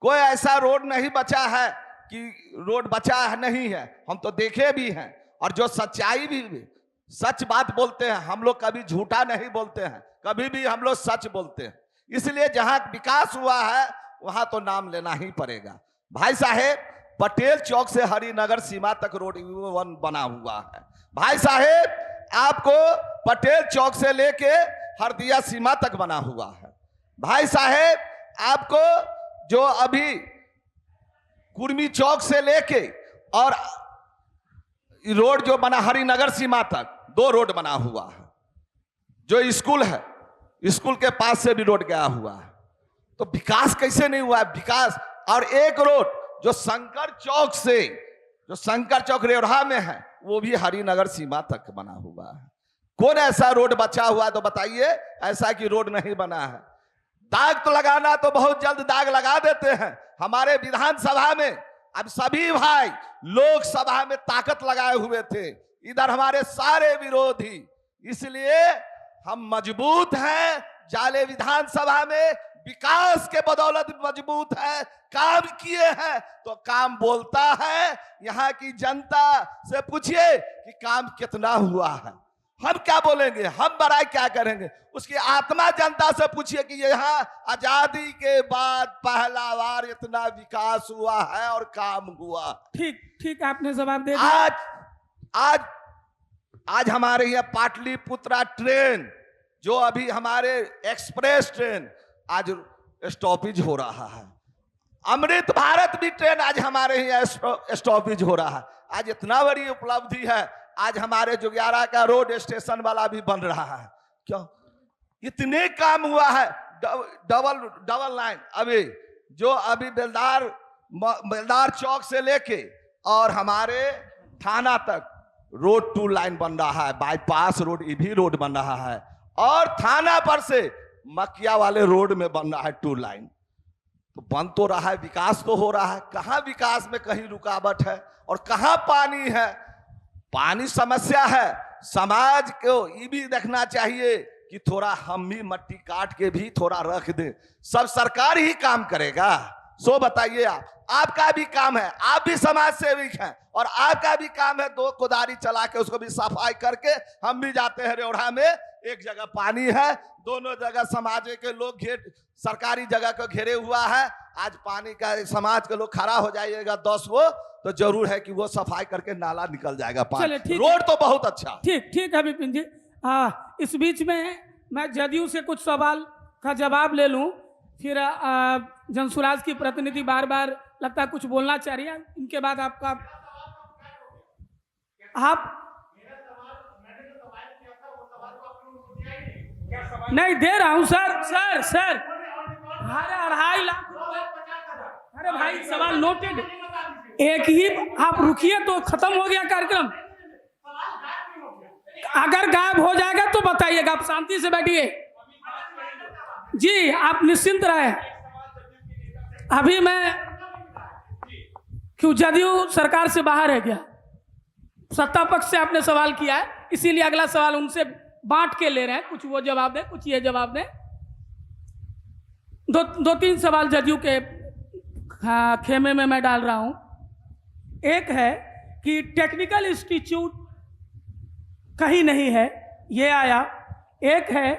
कोई ऐसा रोड नहीं बचा है कि रोड बचा है नहीं है। हम तो देखे भी हैं, और जो सच्चाई भी सच बात बोलते हैं, हम लोग कभी झूठा नहीं बोलते हैं, कभी भी हम लोग सच बोलते हैं। इसलिए जहां विकास हुआ है वहां तो नाम लेना ही पड़ेगा। भाई साहेब, पटेल चौक से हरिनगर सीमा तक रोड 1 बना हुआ है। भाई साहेब, आपको पटेल चौक से लेके हरदिया सीमा तक बना हुआ है। भाई साहेब, आपको जो अभी कुर्मी चौक से लेके और रोड जो बना हरिनगर सीमा तक 2 रोड बना हुआ है। जो स्कूल है, स्कूल के पास से भी रोड गया हुआ है। तो विकास कैसे नहीं हुआ है? विकास। और एक रोड जो शंकर चौक से, जो शंकर चौक रेवढ़ा में है, वो भी हरिनगर सीमा तक बना हुआ है। कौन ऐसा रोड बचा हुआ है तो बताइए, ऐसा कि रोड नहीं बना है। दाग तो लगाना तो बहुत जल्द दाग लगा देते हैं। हमारे विधानसभा में अब सभी भाई लोकसभा में ताकत लगाए हुए थे, इधर हमारे सारे विरोधी। इसलिए हम मजबूत हैं। जाले विधानसभा में विकास के बदौलत मजबूत है, काम किए हैं तो काम बोलता है। यहाँ की जनता से पूछिए कि काम कितना हुआ है, हम क्या बोलेंगे, हम बड़ाई क्या करेंगे। उसकी आत्मा जनता से पूछिए कि यहाँ आजादी के बाद पहला बार इतना विकास हुआ है और काम हुआ। ठीक ठीक, आपने जवाब दे दिया। आज हमारे यहाँ पाटलिपुत्रा ट्रेन, जो अभी हमारे एक्सप्रेस ट्रेन, आज स्टॉपेज हो रहा है। अमृत भारत भी ट्रेन आज हमारे यहाँ स्टॉपेज हो रहा है। आज इतना बड़ी उपलब्धि है। आज हमारे जोगियारा का रोड स्टेशन वाला भी बन रहा है। क्यों? इतने काम हुआ है। डबल लाइन अभी बेलदार चौक से लेके और हमारे थाना तक रोड 2 लाइन बन रहा है। बाईपास रोड, ये भी रोड बन रहा है। और थाना पर से मकिया वाले रोड में बन रहा है 2 लाइन। तो बन तो रहा है, विकास तो हो रहा है। कहाँ विकास में कहीं रुकावट है और कहाँ पानी है? पानी समस्या है। समाज को ये भी देखना चाहिए कि थोड़ा हम भी मट्टी काट के भी थोड़ा रख दें। सब सरकार ही काम करेगा? सो बताइए, आपका भी काम है, आप भी समाज सेविक हैं और आपका भी काम है 2 कुदारी चला के उसको भी सफाई करके। हम भी जाते हैं रेवढ़ा में, एक जगह पानी है, दोनों जगह समाज के लोग सरकारी जगह को घेरे हुआ है। आज पानी का समाज के लोग खड़ा हो जाइएगा 10 वो, तो जरूर है कि वो सफाई करके नाला निकल जाएगा पानी। रोड तो बहुत अच्छा। ठीक ठीक है विपिन जी। इस बीच में मैं जदयू से कुछ सवाल का जवाब ले लूं, फिर जनसुराज की प्रतिनिधि बार बार लगता है कुछ बोलना चाह रही है। इनके बाद आपका नहीं दे रहा हूं सर। अरे 2.5 लाख रुपए। अरे भाई सवाल नोटेड। एक ही आप रुकिए तो खत्म हो गया कार्यक्रम। अगर गायब हो जाएगा तो बताइएगा, आप शांति से बैठिए जी, आप निश्चिंत रहे। अभी मैं क्यों जदयू सरकार से बाहर है क्या? सत्ता पक्ष से आपने सवाल किया है, इसीलिए अगला सवाल उनसे बांट के ले रहे हैं। कुछ वो जवाब दें, कुछ ये जवाब दें। 2-3 सवाल जदयू के खेमे में मैं डाल रहा हूं। एक है कि टेक्निकल इंस्टीट्यूट कहीं नहीं है, ये आया। एक है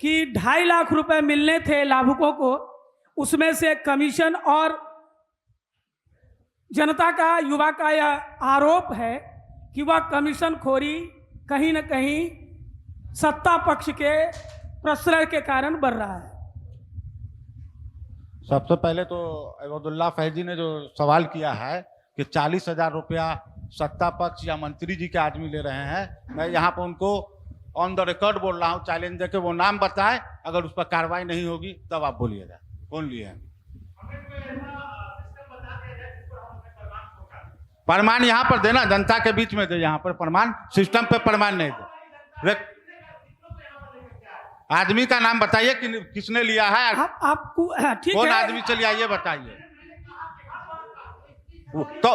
कि 2.5 लाख रुपए मिलने थे लाभुकों को, उसमें से कमीशन, और जनता का, युवा का यह आरोप है कि वह कमीशन खोरी कहीं न कहीं सत्ता पक्ष के प्रश्रय के कारण बढ़ रहा है। सबसे पहले तो अब्दुल्ला फैजी ने जो सवाल किया है कि 40,000 रुपया सत्ता पक्ष या मंत्री जी के आदमी ले रहे हैं, मैं यहाँ पर उनको ऑन द रिकॉर्ड बोल रहा हूँ, चैलेंज देके वो नाम बताए। अगर उस पर कार्रवाई नहीं होगी तब आप बोलिएगा कौन लिए हैं। प्रमाण यहाँ पर देना, जनता के बीच में दे। यहाँ पर प्रमाण, सिस्टम पे प्रमाण नहीं दे। आदमी का नाम बताइए कि किसने लिया है। आपको ठीक है, कौन आदमी चलिए आइए बताइए। तो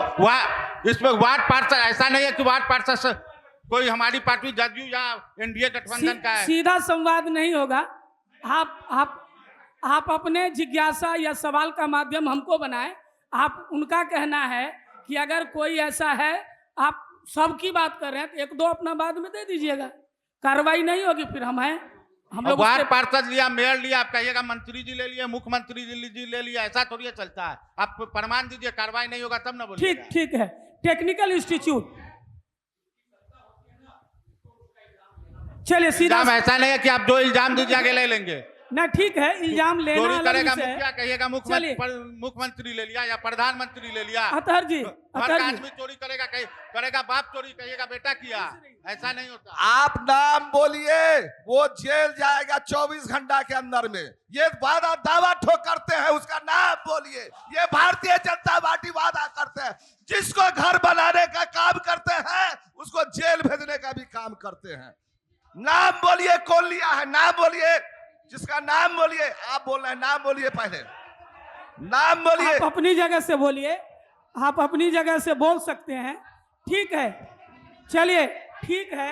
इसमें वार्ड पार्षद ऐसा नहीं है कि वार्ड पार्षद कोई हमारी पार्टी जदयू या एनडीए गठबंधन का है। सीधा संवाद नहीं होगा। आप अपने जिज्ञासा या सवाल का माध्यम हमको बनाएं। आप उनका कहना है कि अगर कोई ऐसा है, आप सबकी बात कर रहे हैं तो 1-2 अपना बाद में दे दीजिएगा, कार्रवाई नहीं होगी। फिर हम लोग वार्ड पार्षद लिया, मेयर लिया, आप कहिएगा मंत्री जी ले लिए, मुख्यमंत्री जी ले लिया, ऐसा थोड़ी चलता है। आप प्रमाण दीजिए, कार्रवाई नहीं होगा तब ना बोलिए। ठीक है। टेक्निकल इंस्टीट्यूट, चलिए सीधा। ऐसा नहीं है कि आप 2 इल्जाम दीजिए आगे ले लेंगे। ना ठीक है, इल्जाम लेना चोरी अलग करेगा विषय है। मुखिया कहिएगा चलिए। मुख्यमंत्री ले लिया या प्रधानमंत्री ले लिया। अतहर जी, घर अतहर का जी, आदमी चोरी करेगा बाप चोरी कहिएगा बेटा किया, ऐसा नहीं होता। आप नाम बोलिए, वो जेल जाएगा 24 घंटा के अंदर में। ये वादा दावा ठोक करते हैं, उसका नाम बोलिए। ये भारतीय जनता पार्टी वादा करते हैं, जिसको घर बनाने का काम करते हैं उसको जेल भेजने का भी काम करते हैं। नाम बोलिए, कौन लिया है, नाम बोलिए, जिसका नाम बोलिए। आप बोल रहे हैं, नाम बोलिए, पहले नाम बोलिए। आप अपनी जगह से बोलिए, आप अपनी जगह से बोल सकते हैं, ठीक है, चलिए ठीक है।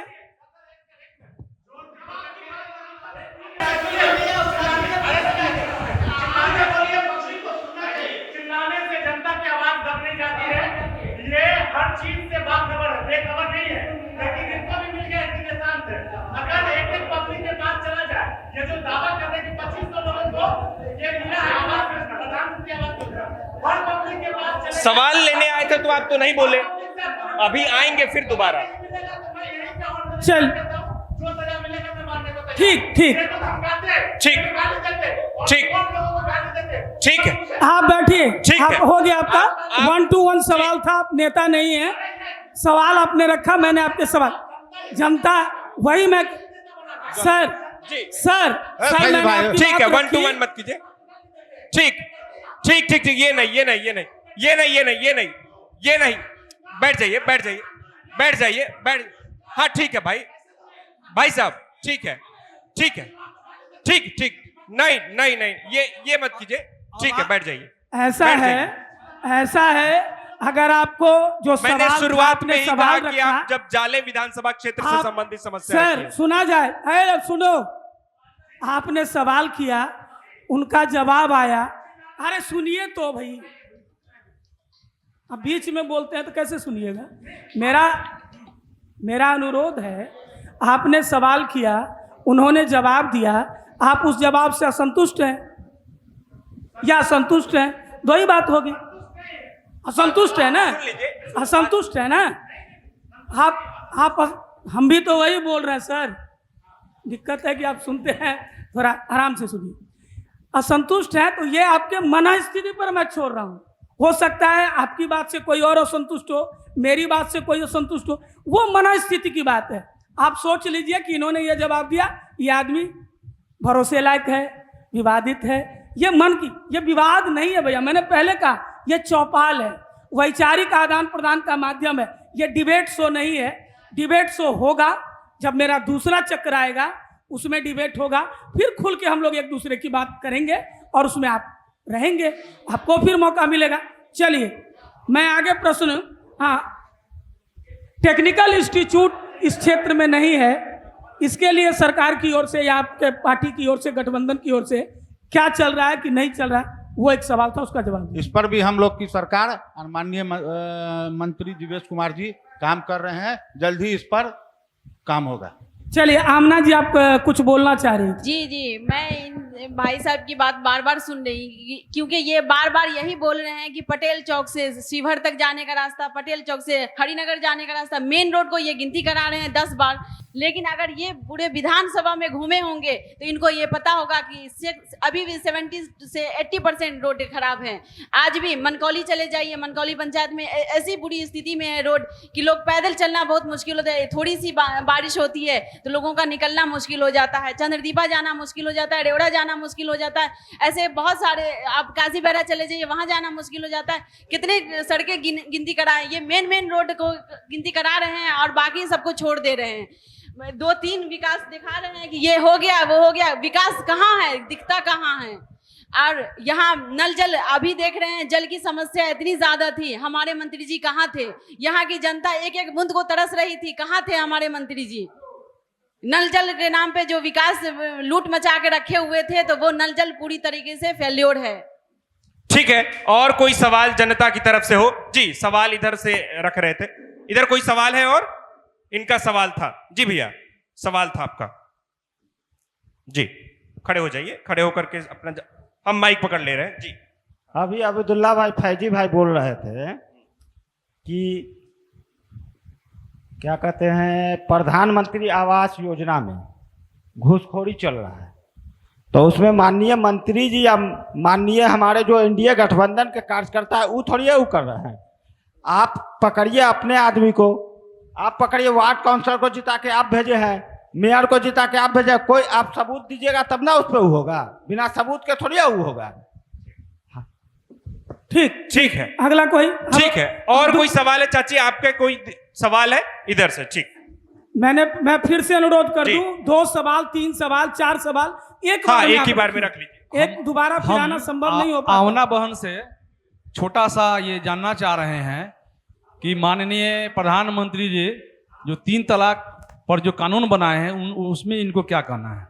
चिल्लाने से जनता की आवाज दब नहीं जाती है। ये हर चीज से बाखबर है, बेखबर नहीं है, लेकिन इनको भी मिल गया इतने शांत है। अगर एक पब्लिक के पास चला जाए, ये जो दावा कर रहे कि 2500 लोगों को ये मिला है आवाज, प्रधानमंत्री आवाज मिल रहा है, हर पब्लिक के पास चले। सवाल लेने आए थे तो आप तो नहीं बोले, अभी आएंगे फिर दोबारा। चल ठीक ठीक ठीक ठीक ठीक है, आप बैठिए। ठीक आप है। हो गया आपका 1 to 1 सवाल था, आप नेता नहीं है, सवाल आपने रखा, मैंने आपके सवाल जनता वही मैं सर सर सर मैंने आपकी ठीक है, बात 1 to 1 रखी। मत कीजिए। ठीक ठीक ठीक ठीक, ये नहीं ये नहीं ये नहीं ये नहीं ये नहीं ये नहीं ये नहीं, बैठ जाइए बैठ जाइए बैठ जाइए बैठ। हाँ ठीक है भाई साहब, ठीक है ठीक है ठीक ठीक, नहीं नहीं नहीं ये मत कीजिए, ठीक है बैठ जाइए। ऐसा है अगर आपको जो मैंने सवाल शुरुआत में आपने ही कहा सवाल कि रखा, आप जब जाले विधानसभा क्षेत्र से आप- संबंधित समस्या सर रखिए। सुना जाए, अरे सुनो, आपने सवाल किया, उनका जवाब आया, अरे सुनिए तो भाई, अब बीच में बोलते हैं तो कैसे सुनिएगा। मेरा अनुरोध है, आपने सवाल किया, उन्होंने जवाब दिया, आप उस जवाब से असंतुष्ट हैं या संतुष्ट हैं, दो ही बात होगी। असंतुष्ट है ना, असंतुष्ट है ना आप हम भी तो वही बोल रहे हैं सर, दिक्कत है कि आप सुनते हैं, थोड़ा आराम से सुनिए। असंतुष्ट है तो ये आपके मन स्थिति पर मैं छोड़ रहा हूँ, हो सकता है आपकी बात से कोई और असंतुष्ट हो, मेरी बात से कोई असंतुष्ट हो, वो मन स्थिति की बात है। आप सोच लीजिए कि इन्होंने ये जवाब दिया, ये आदमी भरोसे लायक है, विवादित है, ये मन की, ये विवाद नहीं है भैया, मैंने पहले कहा ये चौपाल है, वैचारिक आदान प्रदान का माध्यम है, ये डिबेट शो नहीं है। डिबेट शो होगा जब मेरा दूसरा चक्कर आएगा, उसमें डिबेट होगा, फिर खुल के हम लोग एक दूसरे की बात करेंगे और उसमें आप रहेंगे, आपको फिर मौका मिलेगा। चलिए मैं आगे प्रश्न, हाँ, टेक्निकल इंस्टीट्यूट इस क्षेत्र में नहीं है, इसके लिए सरकार की ओर से या आपके पार्टी की ओर से, गठबंधन की ओर से क्या चल रहा है कि नहीं चल रहा है, वो एक सवाल था, उसका जवाब। इस पर भी हम लोग की सरकार और माननीय मंत्री दिवेश कुमार जी काम कर रहे हैं, जल्द ही इस पर काम होगा। चलिए आमना जी, आप कुछ बोलना चाह रही थी। जी मैं इन भाई साहब की बात बार बार सुन रही, क्योंकि ये बार बार यही बोल रहे हैं कि पटेल चौक से शिवहर तक जाने का रास्ता, पटेल चौक से हरिनगर जाने का रास्ता, मेन रोड को ये गिनती करा रहे हैं 10 बार। लेकिन अगर ये पूरे विधानसभा में घूमे होंगे तो इनको ये पता होगा कि अभी भी 70 से 80% रोड खराब है। आज भी मनकौली चले जाइए, मनकौली पंचायत में ऐसी बुरी स्थिति में है रोड कि लोग पैदल चलना बहुत मुश्किल होता है, थोड़ी सी बारिश होती है तो लोगों का निकलना मुश्किल हो जाता है, चंद्रदीपा जाना मुश्किल हो जाता है, रेवड़ा जाना मुश्किल हो जाता है, ऐसे बहुत सारे, आप काजी बैरा चले जाइए वहाँ जाना मुश्किल हो जाता है। कितने सड़कें गिनती कराएं, ये मेन रोड को गिनती करा रहे हैं और बाकी सबको छोड़ दे रहे हैं। 2-3 विकास दिखा रहे हैं कि ये हो गया वो हो गया, विकास कहाँ है, दिखता कहाँ है। और यहाँ नल जल अभी देख रहे हैं, जल की समस्या इतनी ज्यादा थी, हमारे मंत्री जी कहाँ थे? यहाँ की जनता एक एक बूंद को तरस रही थी, कहाँ थे हमारे मंत्री जी? नल जल के नाम पे जो विकास लूट मचा के रखे हुए थे, तो वो नल जल पूरी तरीके से फेल्योर है। ठीक है, और कोई सवाल जनता की तरफ से हो? जी सवाल इधर से रख रहे थे, इधर कोई सवाल है? और इनका सवाल था। जी भैया सवाल था आपका, जी खड़े हो जाइए, खड़े होकर के अपना हम माइक पकड़ ले रहे हैं। जी अभी अब्दुल्ला भाई फैजी भाई बोल रहे थे कि क्या कहते हैं, प्रधानमंत्री आवास योजना में घूसखोरी चल रहा है, तो उसमें माननीय मंत्री जी या माननीय हमारे जो एनडीए गठबंधन के कार्यकर्ता है वो थोड़ी वो कर रहे हैं। आप पकड़िए अपने आदमी को, आप पकड़िए वार्ड काउंसलर को जिता के आप भेजे हैं, मेयर को जिता के आप भेजे, कोई आप सबूत दीजिएगा तब ना उस पर वो होगा, बिना सबूत के थोड़ी वो होगा। ठीक है। अगला कोई? ठीक है, और कोई सवाल है चाची? आपके कोई सवाल है इधर से? ठीक, मैं फिर से अनुरोध कर दूं, 2 सवाल 3 सवाल 4 सवाल एक ही बार में रख लीजिए। एक दोबारा फिराना संभव नहीं हो पाता। आवना बहन से छोटा सा ये जानना चाह रहे हैं कि माननीय प्रधानमंत्री जी जो 3 तलाक पर जो कानून बनाए हैं उसमें इनको क्या कहना है?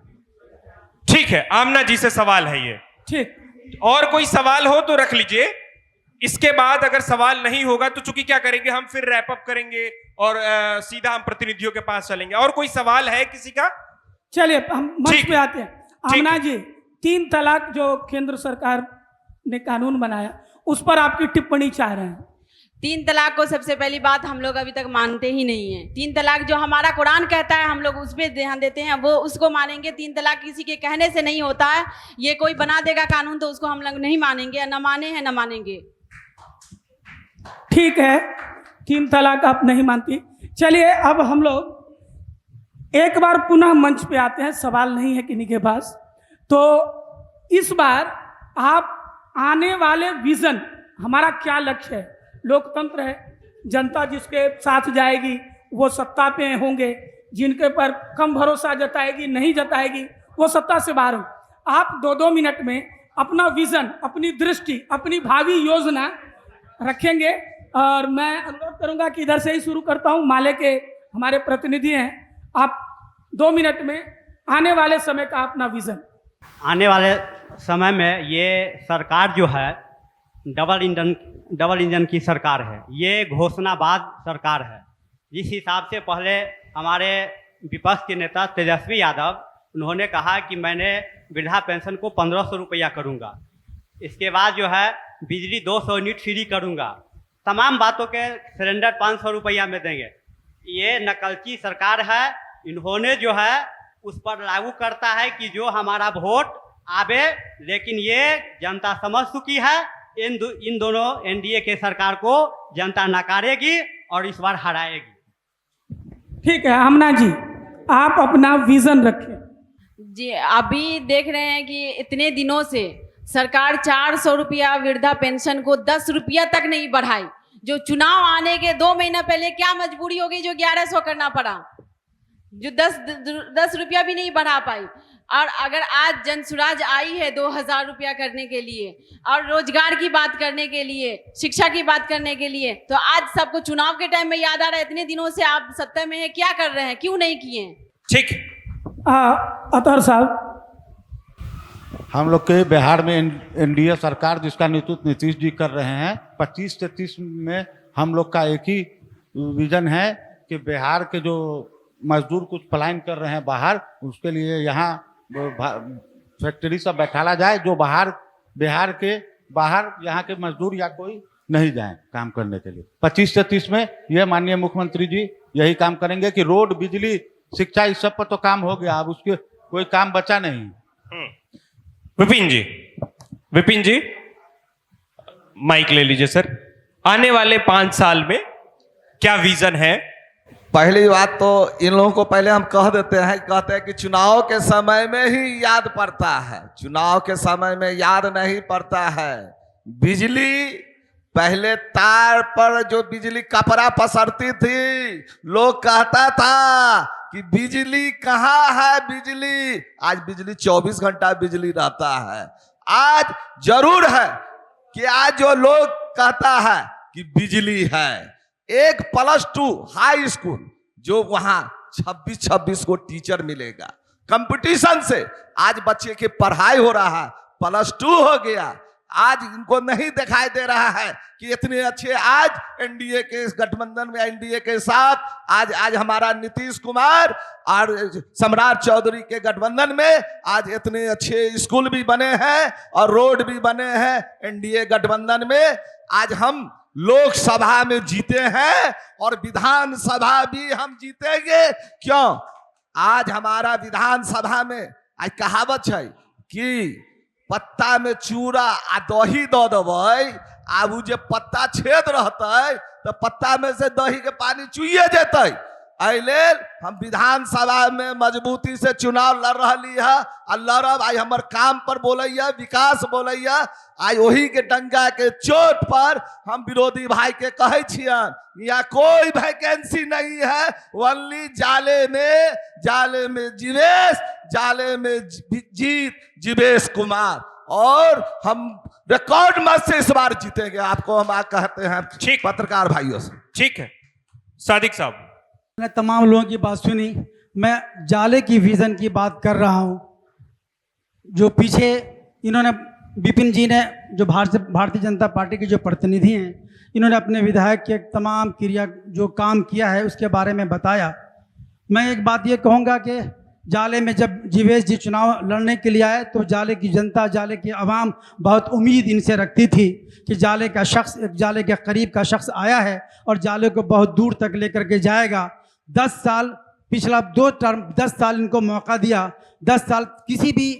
ठीक है, आमना जी से सवाल है ये। ठीक, और कोई सवाल हो तो रख लीजिए। इसके बाद अगर सवाल नहीं होगा तो चूंकि क्या करेंगे, हम फिर रैप अप करेंगे और सीधा हम प्रतिनिधियों के पास चलेंगे। और कोई सवाल है किसी का? चलिए हम मंच पे आते हैं। आमना जी, 3 तलाक जो केंद्र सरकार ने कानून बनाया उस पर आपकी टिप्पणी चाह रहे हैं। 3 तलाक को सबसे पहली बात हम लोग अभी तक मानते ही नहीं है। 3 तलाक जो हमारा कुरान कहता है हम लोग उस पर ध्यान देते हैं, वो उसको मानेंगे। 3 तलाक किसी के कहने से नहीं होता है। ये कोई बना देगा कानून तो उसको हम लोग नहीं मानेंगे, न माने हैं न मानेंगे। ठीक है, 3 तलाक आप नहीं मानती। चलिए अब हम लोग एक बार पुनः मंच पे आते हैं। सवाल नहीं है किन्हीं के पास, तो इस बार आप आने वाले विजन, हमारा क्या लक्ष्य है? लोकतंत्र है, जनता जिसके साथ जाएगी वो सत्ता पे होंगे, जिनके पर कम भरोसा जताएगी नहीं जताएगी वो सत्ता से बाहर होंगे। आप 2-2 मिनट में अपना विजन, अपनी दृष्टि, अपनी भावी योजना रखेंगे। और मैं अनुरोध करूंगा कि इधर से ही शुरू करता हूं, माले के हमारे प्रतिनिधि हैं, आप 2 मिनट में आने वाले समय का अपना विजन। आने वाले समय में ये सरकार जो है डबल इंजन की सरकार है। ये घोषणाबाज सरकार है। जिस हिसाब से पहले हमारे विपक्ष के नेता तेजस्वी यादव उन्होंने कहा कि मैंने वृद्धा पेंशन को 1500 रुपया करूँगा, इसके बाद जो है बिजली 200 यूनिट फ्री करूँगा, तमाम बातों के सिलेंडर 500 रुपया में देंगे। ये नकलची सरकार है। इन्होंने जो है उस पर लागू करता है कि जो हमारा वोट आवे, लेकिन ये जनता समझ चुकी है। इन दोनों एनडीए के सरकार को जनता नकारेगी और इस बार हराएगी। ठीक है आमना जी, आप अपना विजन रखें। जी, अभी देख रहे हैं कि इतने दिनों से सरकार 400 रुपया वृद्धा पेंशन को 10 रुपया तक नहीं बढ़ाई। जो चुनाव आने के 2 महीना पहले क्या मजबूरी हो गई जो 1100 करना पड़ा, जो 10 रुपया भी नहीं बढ़ा पाई। और अगर आज जनसुराज आई है 2000 रुपया करने के लिए और रोजगार की बात करने के लिए, शिक्षा की बात करने के लिए, तो आज सबको चुनाव के टाइम में याद आ रहा है इतने दिनों से आप सत्ता में है, क्या कर रहे हैं, क्यों नहीं किए? ठीक, अतहर साहब, हम लोग के बिहार में एनडीए सरकार जिसका नेतृत्व नीतीश जी कर रहे हैं, 25 से 30 में हम लोग का एक ही विजन है कि बिहार के जो मजदूर कुछ पलायन कर रहे हैं बाहर, उसके लिए यहाँ फैक्ट्री सब बैठाला जाए, जो बिहार के बाहर यहाँ के मजदूर या कोई नहीं जाए काम करने के लिए। 25 से 30 में यह माननीय मुख्यमंत्री जी यही काम करेंगे कि रोड, बिजली, शिक्षा, इस सब पर तो काम हो गया, अब उसके कोई काम बचा नहीं। विपिन जी माइक ले लीजिए सर। आने वाले 5 साल में क्या विजन है? पहली बात तो इन लोगों को पहले हम कहते हैं कि चुनाव के समय में ही याद पड़ता है, चुनाव के समय में याद नहीं पड़ता है। बिजली पहले तार पर जो बिजली कपड़ा पसरती थी, लोग कहता था कि बिजली कहाँ है बिजली। आज बिजली 24 घंटा बिजली रहता है। आज जरूर है कि आज जो लोग कहता है कि बिजली है, एक +2 हाई स्कूल जो वहां 26 को टीचर मिलेगा, कंपटीशन से आज बच्चे की पढ़ाई हो रहा है, +2 हो गया। आज इनको नहीं दिखाई दे रहा है कि इतने अच्छे आज एनडीए के इस गठबंधन में, एनडीए के साथ आज हमारा नीतीश कुमार और सम्राट चौधरी के गठबंधन में आज इतने अच्छे स्कूल भी बने हैं और रोड भी बने हैं। एनडीए गठबंधन में आज हम लोकसभा में जीते हैं और विधानसभा भी हम जीतेंगे। क्यों? आज हमारा विधानसभा में आज कहावत है, कि पत्ता में चूड़ा आ दही दो देबै, आब उ जे पत्ता छेद रहतै तो पत्ता में से दही के पानी चुइए जेतै। एहि लेल हम विधानसभा में मजबूती से चुनाव लड़ रही है आ लड़ब। आई हमर काम पर बोलैया, विकास बोलैया, आई वही के डंगा के चोट पर हम विरोधी भाई के कहे छियन यहाँ कोई वैकेंसी नहीं है, ओनली जाले में जीवेश, जाले में जीत जीवेश कुमार, और हम रिकॉर्ड मत से इस बार जीतेंगे। आपको हम कहते हैं ठीक पत्रकार भाइयों से। ठीक है सादिक साहब, मैंने तमाम लोगों की बात सुनी, मैं जाले की विजन की बात कर रहा हूं। जो पीछे इन्होंने विपिन जी ने, जो भारतीय जनता पार्टी के जो प्रतिनिधि हैं, इन्होंने अपने विधायक के तमाम क्रिया जो काम किया है उसके बारे में बताया। मैं एक बात ये कहूँगा कि जाले में जब जीवेश जी चुनाव लड़ने के लिए आए तो जाले की जनता, जाले की आवाम बहुत उम्मीद इनसे रखती थी कि जाले का शख्स, जाले के करीब का शख्स आया है और जाले को बहुत दूर तक लेकर के जाएगा। 10 साल, पिछला 2 टर्म 10 साल इनको मौका दिया। 10 साल किसी भी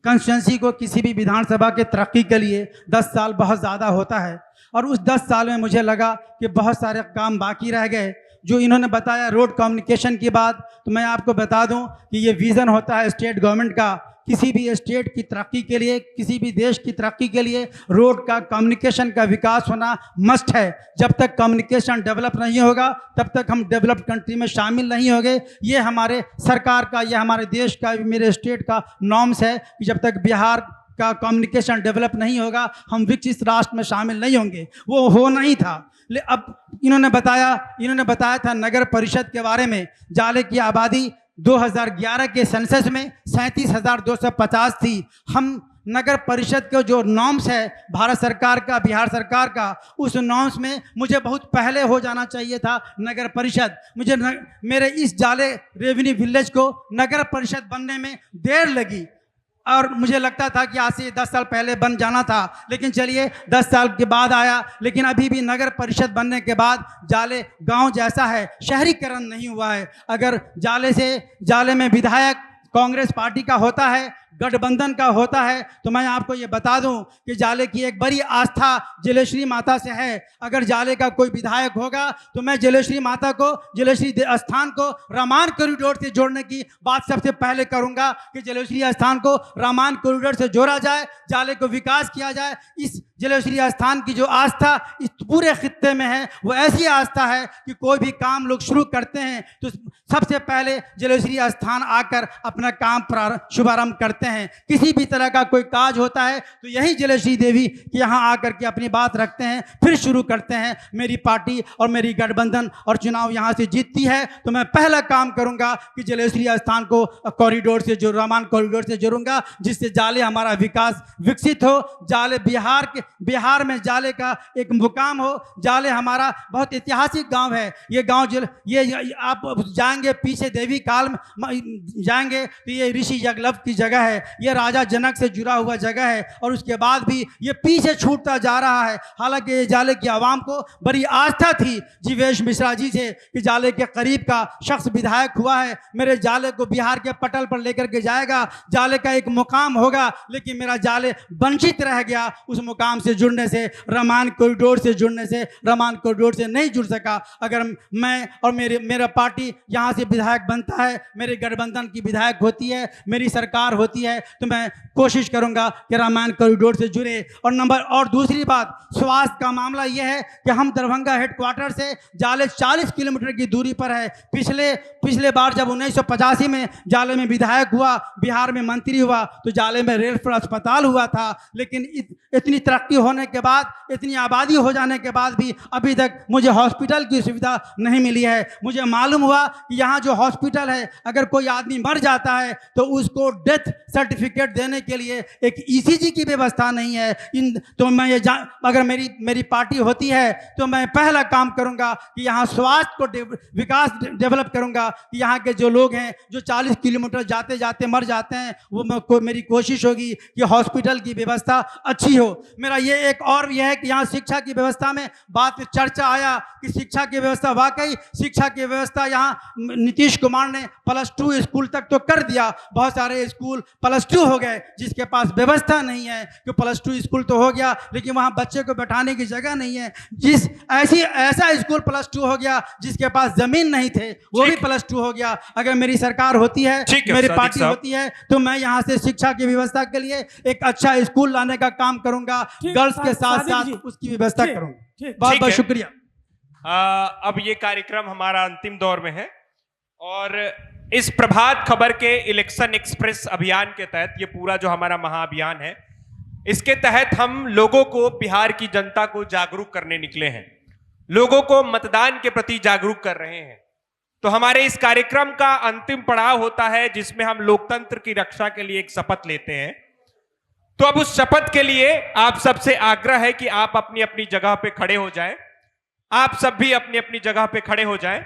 कंस्टिट्यूंसी को, किसी भी विधानसभा के तरक्की के लिए 10 साल बहुत ज़्यादा होता है। और उस 10 साल में मुझे लगा कि बहुत सारे काम बाकी रह गए। जो इन्होंने बताया रोड कम्युनिकेशन की बात, तो मैं आपको बता दूं कि ये विज़न होता है स्टेट गवर्नमेंट का। किसी भी स्टेट की तरक्की के लिए, किसी भी देश की तरक्की के लिए रोड का, कम्युनिकेशन का विकास होना मस्ट है। जब तक कम्युनिकेशन डेवलप नहीं होगा तब तक हम डेवलप्ड कंट्री में शामिल नहीं होंगे। ये हमारे सरकार का, ये हमारे देश का, मेरे स्टेट का नॉर्म्स है कि जब तक बिहार का कम्युनिकेशन डेवलप नहीं होगा हम विकसित राष्ट्र में शामिल नहीं होंगे। वो होना ही था। अब इन्होंने बताया था नगर परिषद के बारे में। जाले की आबादी 2011 के सेंसस में 37,250 थी। हम नगर परिषद के जो नॉर्म्स है भारत सरकार का, बिहार सरकार का, उस नॉर्म्स में मुझे बहुत पहले हो जाना चाहिए था नगर परिषद। मेरे इस जाले रेवेन्यू विलेज को नगर परिषद बनने में देर लगी और मुझे लगता था कि आज से 10 साल पहले बन जाना था, लेकिन चलिए 10 साल के बाद आया। लेकिन अभी भी नगर परिषद बनने के बाद जाले गांव जैसा है, शहरीकरण नहीं हुआ है। अगर जाले में विधायक कांग्रेस पार्टी का होता है, गठबंधन का होता है, तो मैं आपको ये बता दूं कि जाले की एक बड़ी आस्था जलेश्वरी माता से है। अगर जाले का कोई विधायक होगा तो मैं जलेश्वरी माता को, जलेश्वरी स्थान को रामान कॉरिडोर से जोड़ने की बात सबसे पहले करूंगा कि जलेश्वरी स्थान को रामान कॉरिडोर से जोड़ा जाए, जाले को विकास किया जाए। इस जलेश्वरी स्थान की जो आस्था इस पूरे खित्ते में है वो ऐसी आस्था है कि कोई भी काम लोग शुरू करते हैं तो सबसे पहले जलेश्वरी स्थान आकर अपना काम शुभारंभ करते हैं। किसी भी तरह का कोई काज होता है तो यही जलेश्वरी देवी के यहाँ आकर के अपनी बात रखते हैं, फिर शुरू करते हैं। मेरी पार्टी और मेरी गठबंधन और चुनाव यहाँ से जीतती है तो मैं पहला काम करूंगा कि जलेश्वरी स्थान को कॉरिडोर से जो रामान कॉरिडोर से जोड़ूंगा, जिससे जाले हमारा विकास विकसित हो। जाले बिहार में जाले का एक मुकाम हो। जाले हमारा बहुत ऐतिहासिक गांव है। ये गांव ये आप जाएंगे पीछे देवी काल में जाएंगे तो ये ऋषि यज्ञलव की जगह है, ये राजा जनक से जुड़ा हुआ जगह है और उसके बाद भी ये पीछे छूटता जा रहा है। हालांकि ये जाले की आवाम को बड़ी आस्था थी जीवेश मिश्रा जी से कि जाले के करीब का शख्स विधायक हुआ है, मेरे जाले को बिहार के पटल पर लेकर के जाएगा, जाले का एक मुकाम होगा। लेकिन मेरा जाले वंचित रह गया उस मुकाम से जुड़ने से, रामान कॉरिडोर से जुड़ने से। रामान कॉरिडोर से नहीं जुड़ सका। अगर मैं और मेरा पार्टी यहाँ से विधायक बनता है, मेरे गठबंधन की विधायक होती है, मेरी सरकार होती है, तो मैं कोशिश करूंगा कि रामायण कॉरिडोर से जुड़े। और दूसरी बात, स्वास्थ्य का मामला यह है कि हम दरभंगा हेडक्वार्टर से जाले 40 किलोमीटर की दूरी पर है। पिछले बार जब 1985 में जाले में विधायक हुआ, बिहार में मंत्री हुआ, तो जाले में रेफरल अस्पताल हुआ था। लेकिन इतनी तरक्की होने के बाद, इतनी आबादी हो जाने के बाद भी अभी तक मुझे हॉस्पिटल की सुविधा नहीं मिली है। मुझे मालूम हुआ कि यहाँ जो हॉस्पिटल है, अगर कोई आदमी मर जाता है तो उसको डेथ सर्टिफिकेट देने के लिए एक ईसीजी की व्यवस्था नहीं है। तो मैं अगर मेरी पार्टी होती है तो मैं पहला काम करूंगा कि यहाँ स्वास्थ्य को विकास डेवलप करूंगा कि यहाँ के जो लोग हैं जो 40 किलोमीटर जाते जाते मर जाते हैं, वो मेरी कोशिश होगी कि हॉस्पिटल की व्यवस्था अच्छी हो। मेरा ये एक और यह है कि यहाँ शिक्षा की व्यवस्था में बात चर्चा आया कि शिक्षा की व्यवस्था, वाकई शिक्षा की व्यवस्था यहाँ नीतीश कुमार ने +2 स्कूल तक तो कर दिया। बहुत सारे स्कूल +2 हो गए, जिसके पास व्यवस्था नहीं है कि +2 स्कूल तो हो गया लेकिन वहाँ बच्चे को बैठाने की जगह नहीं है, ऐसा स्कूल +2 हो गया जिसके पास जमीन नहीं थे वो भी +2 हो गया। अगर मेरी सरकार होती है, मेरी पार्टी होती है, तो मैं यहाँ से शिक्षा की व्यवस्था के लिए एक अच्छा स्कूल लाने का काम करूंगा, गर्ल्स के साथ साथ उसकी व्यवस्था करूंगा। बहुत बहुत शुक्रिया। अब ये कार्यक्रम हमारा अंतिम दौर में है और इस प्रभात खबर के इलेक्शन एक्सप्रेस अभियान के तहत, ये पूरा जो हमारा महाअभियान है, इसके तहत हम लोगों को, बिहार की जनता को जागरूक करने निकले हैं, लोगों को मतदान के प्रति जागरूक कर रहे हैं। तो हमारे इस कार्यक्रम का अंतिम पड़ाव होता है जिसमें हम लोकतंत्र की रक्षा के लिए एक शपथ लेते हैं। तो अब उस शपथ के लिए आप सबसे आग्रह है कि आप अपनी अपनी जगह पे खड़े हो जाएं। आप सब भी अपनी अपनी जगह पे खड़े हो जाएं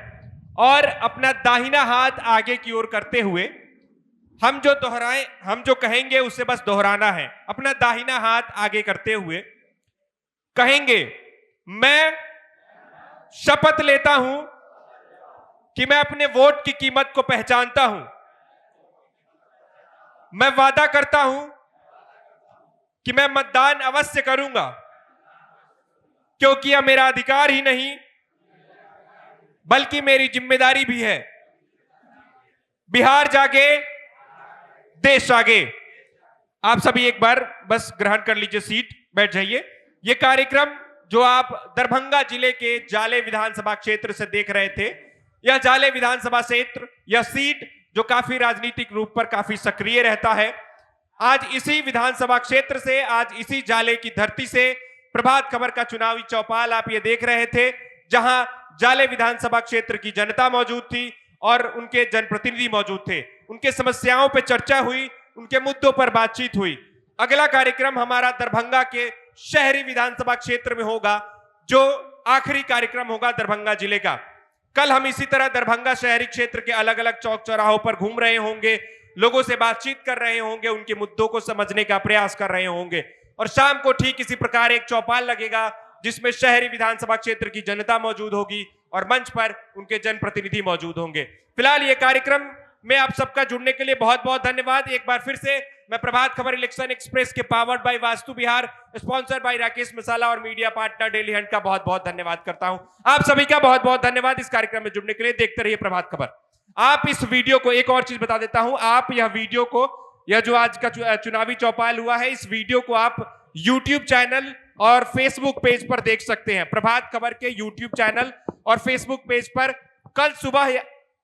और अपना दाहिना हाथ आगे की ओर करते हुए, हम जो कहेंगे उसे बस दोहराना है। अपना दाहिना हाथ आगे करते हुए कहेंगे, मैं शपथ लेता हूं कि मैं अपने वोट की कीमत को पहचानता हूं। मैं वादा करता हूं कि मैं मतदान अवश्य करूंगा, क्योंकि यह मेरा अधिकार ही नहीं बल्कि मेरी जिम्मेदारी भी है। बिहार जागे, देश आगे। आप सभी एक बार बस ग्रहण कर लीजिए सीट, बैठ जाइए। यह कार्यक्रम जो आप दरभंगा जिले के जाले विधानसभा क्षेत्र से देख रहे थे, यह जाले विधानसभा क्षेत्र, यह सीट जो काफी राजनीतिक रूप पर काफी सक्रिय रहता है, आज इसी विधानसभा क्षेत्र से, आज इसी जाले की धरती से प्रभात खबर का चुनावी चौपाल आप ये देख रहे थे, जहां जाले विधानसभा क्षेत्र की जनता मौजूद थी और उनके जनप्रतिनिधि मौजूद थे। उनके समस्याओं पर चर्चा हुई, उनके मुद्दों पर बातचीत हुई। अगला कार्यक्रम हमारा दरभंगा के शहरी विधानसभा क्षेत्र में होगा, जो आखिरी कार्यक्रम होगा दरभंगा जिले का। कल हम इसी तरह दरभंगा शहरी क्षेत्र के अलग अलग चौक चौराहों पर घूम रहे होंगे, लोगों से बातचीत कर रहे होंगे, उनके मुद्दों को समझने का प्रयास कर रहे होंगे और शाम को ठीक इसी प्रकार एक चौपाल लगेगा जिसमें शहरी विधानसभा क्षेत्र की जनता मौजूद होगी और मंच पर उनके जनप्रतिनिधि मौजूद होंगे। फिलहाल ये कार्यक्रम में आप सबका जुड़ने के लिए बहुत बहुत धन्यवाद। एक बार फिर से मैं प्रभात खबर इलेक्शन एक्सप्रेस के powered by Vastu Vihar, sponsored by Rakesh Masala और मीडिया पार्टनर डेली हंट का बहुत बहुत धन्यवाद करता हूं। आप सभी का बहुत बहुत धन्यवाद इस कार्यक्रम में जुड़ने के लिए। देखते रहिए प्रभात खबर। आप इस वीडियो को, एक और चीज बता देता हूं, आप यह वीडियो को, यह जो आज का चुनावी चौपाल हुआ है, इस वीडियो को आप YouTube चैनल और Facebook पेज पर देख सकते हैं। प्रभात खबर के YouTube चैनल और Facebook पेज पर कल सुबह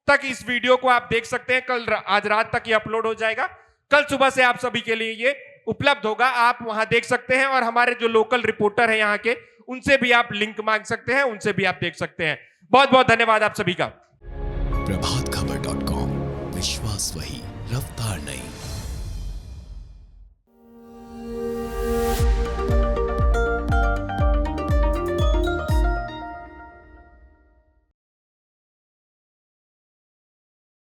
तक इस वीडियो को आप देख सकते हैं। आज रात तक ये अपलोड हो जाएगा। कल सुबह से आप सभी के लिए ये उपलब्ध होगा, आप वहां देख सकते हैं और हमारे जो लोकल रिपोर्टर हैं यहाँ के, उनसे भी आप लिंक मांग सकते हैं, उनसे भी आप देख सकते हैं। बहुत बहुत धन्यवाद आप सभी का। प्रभातखबर.com, विश्वास वही।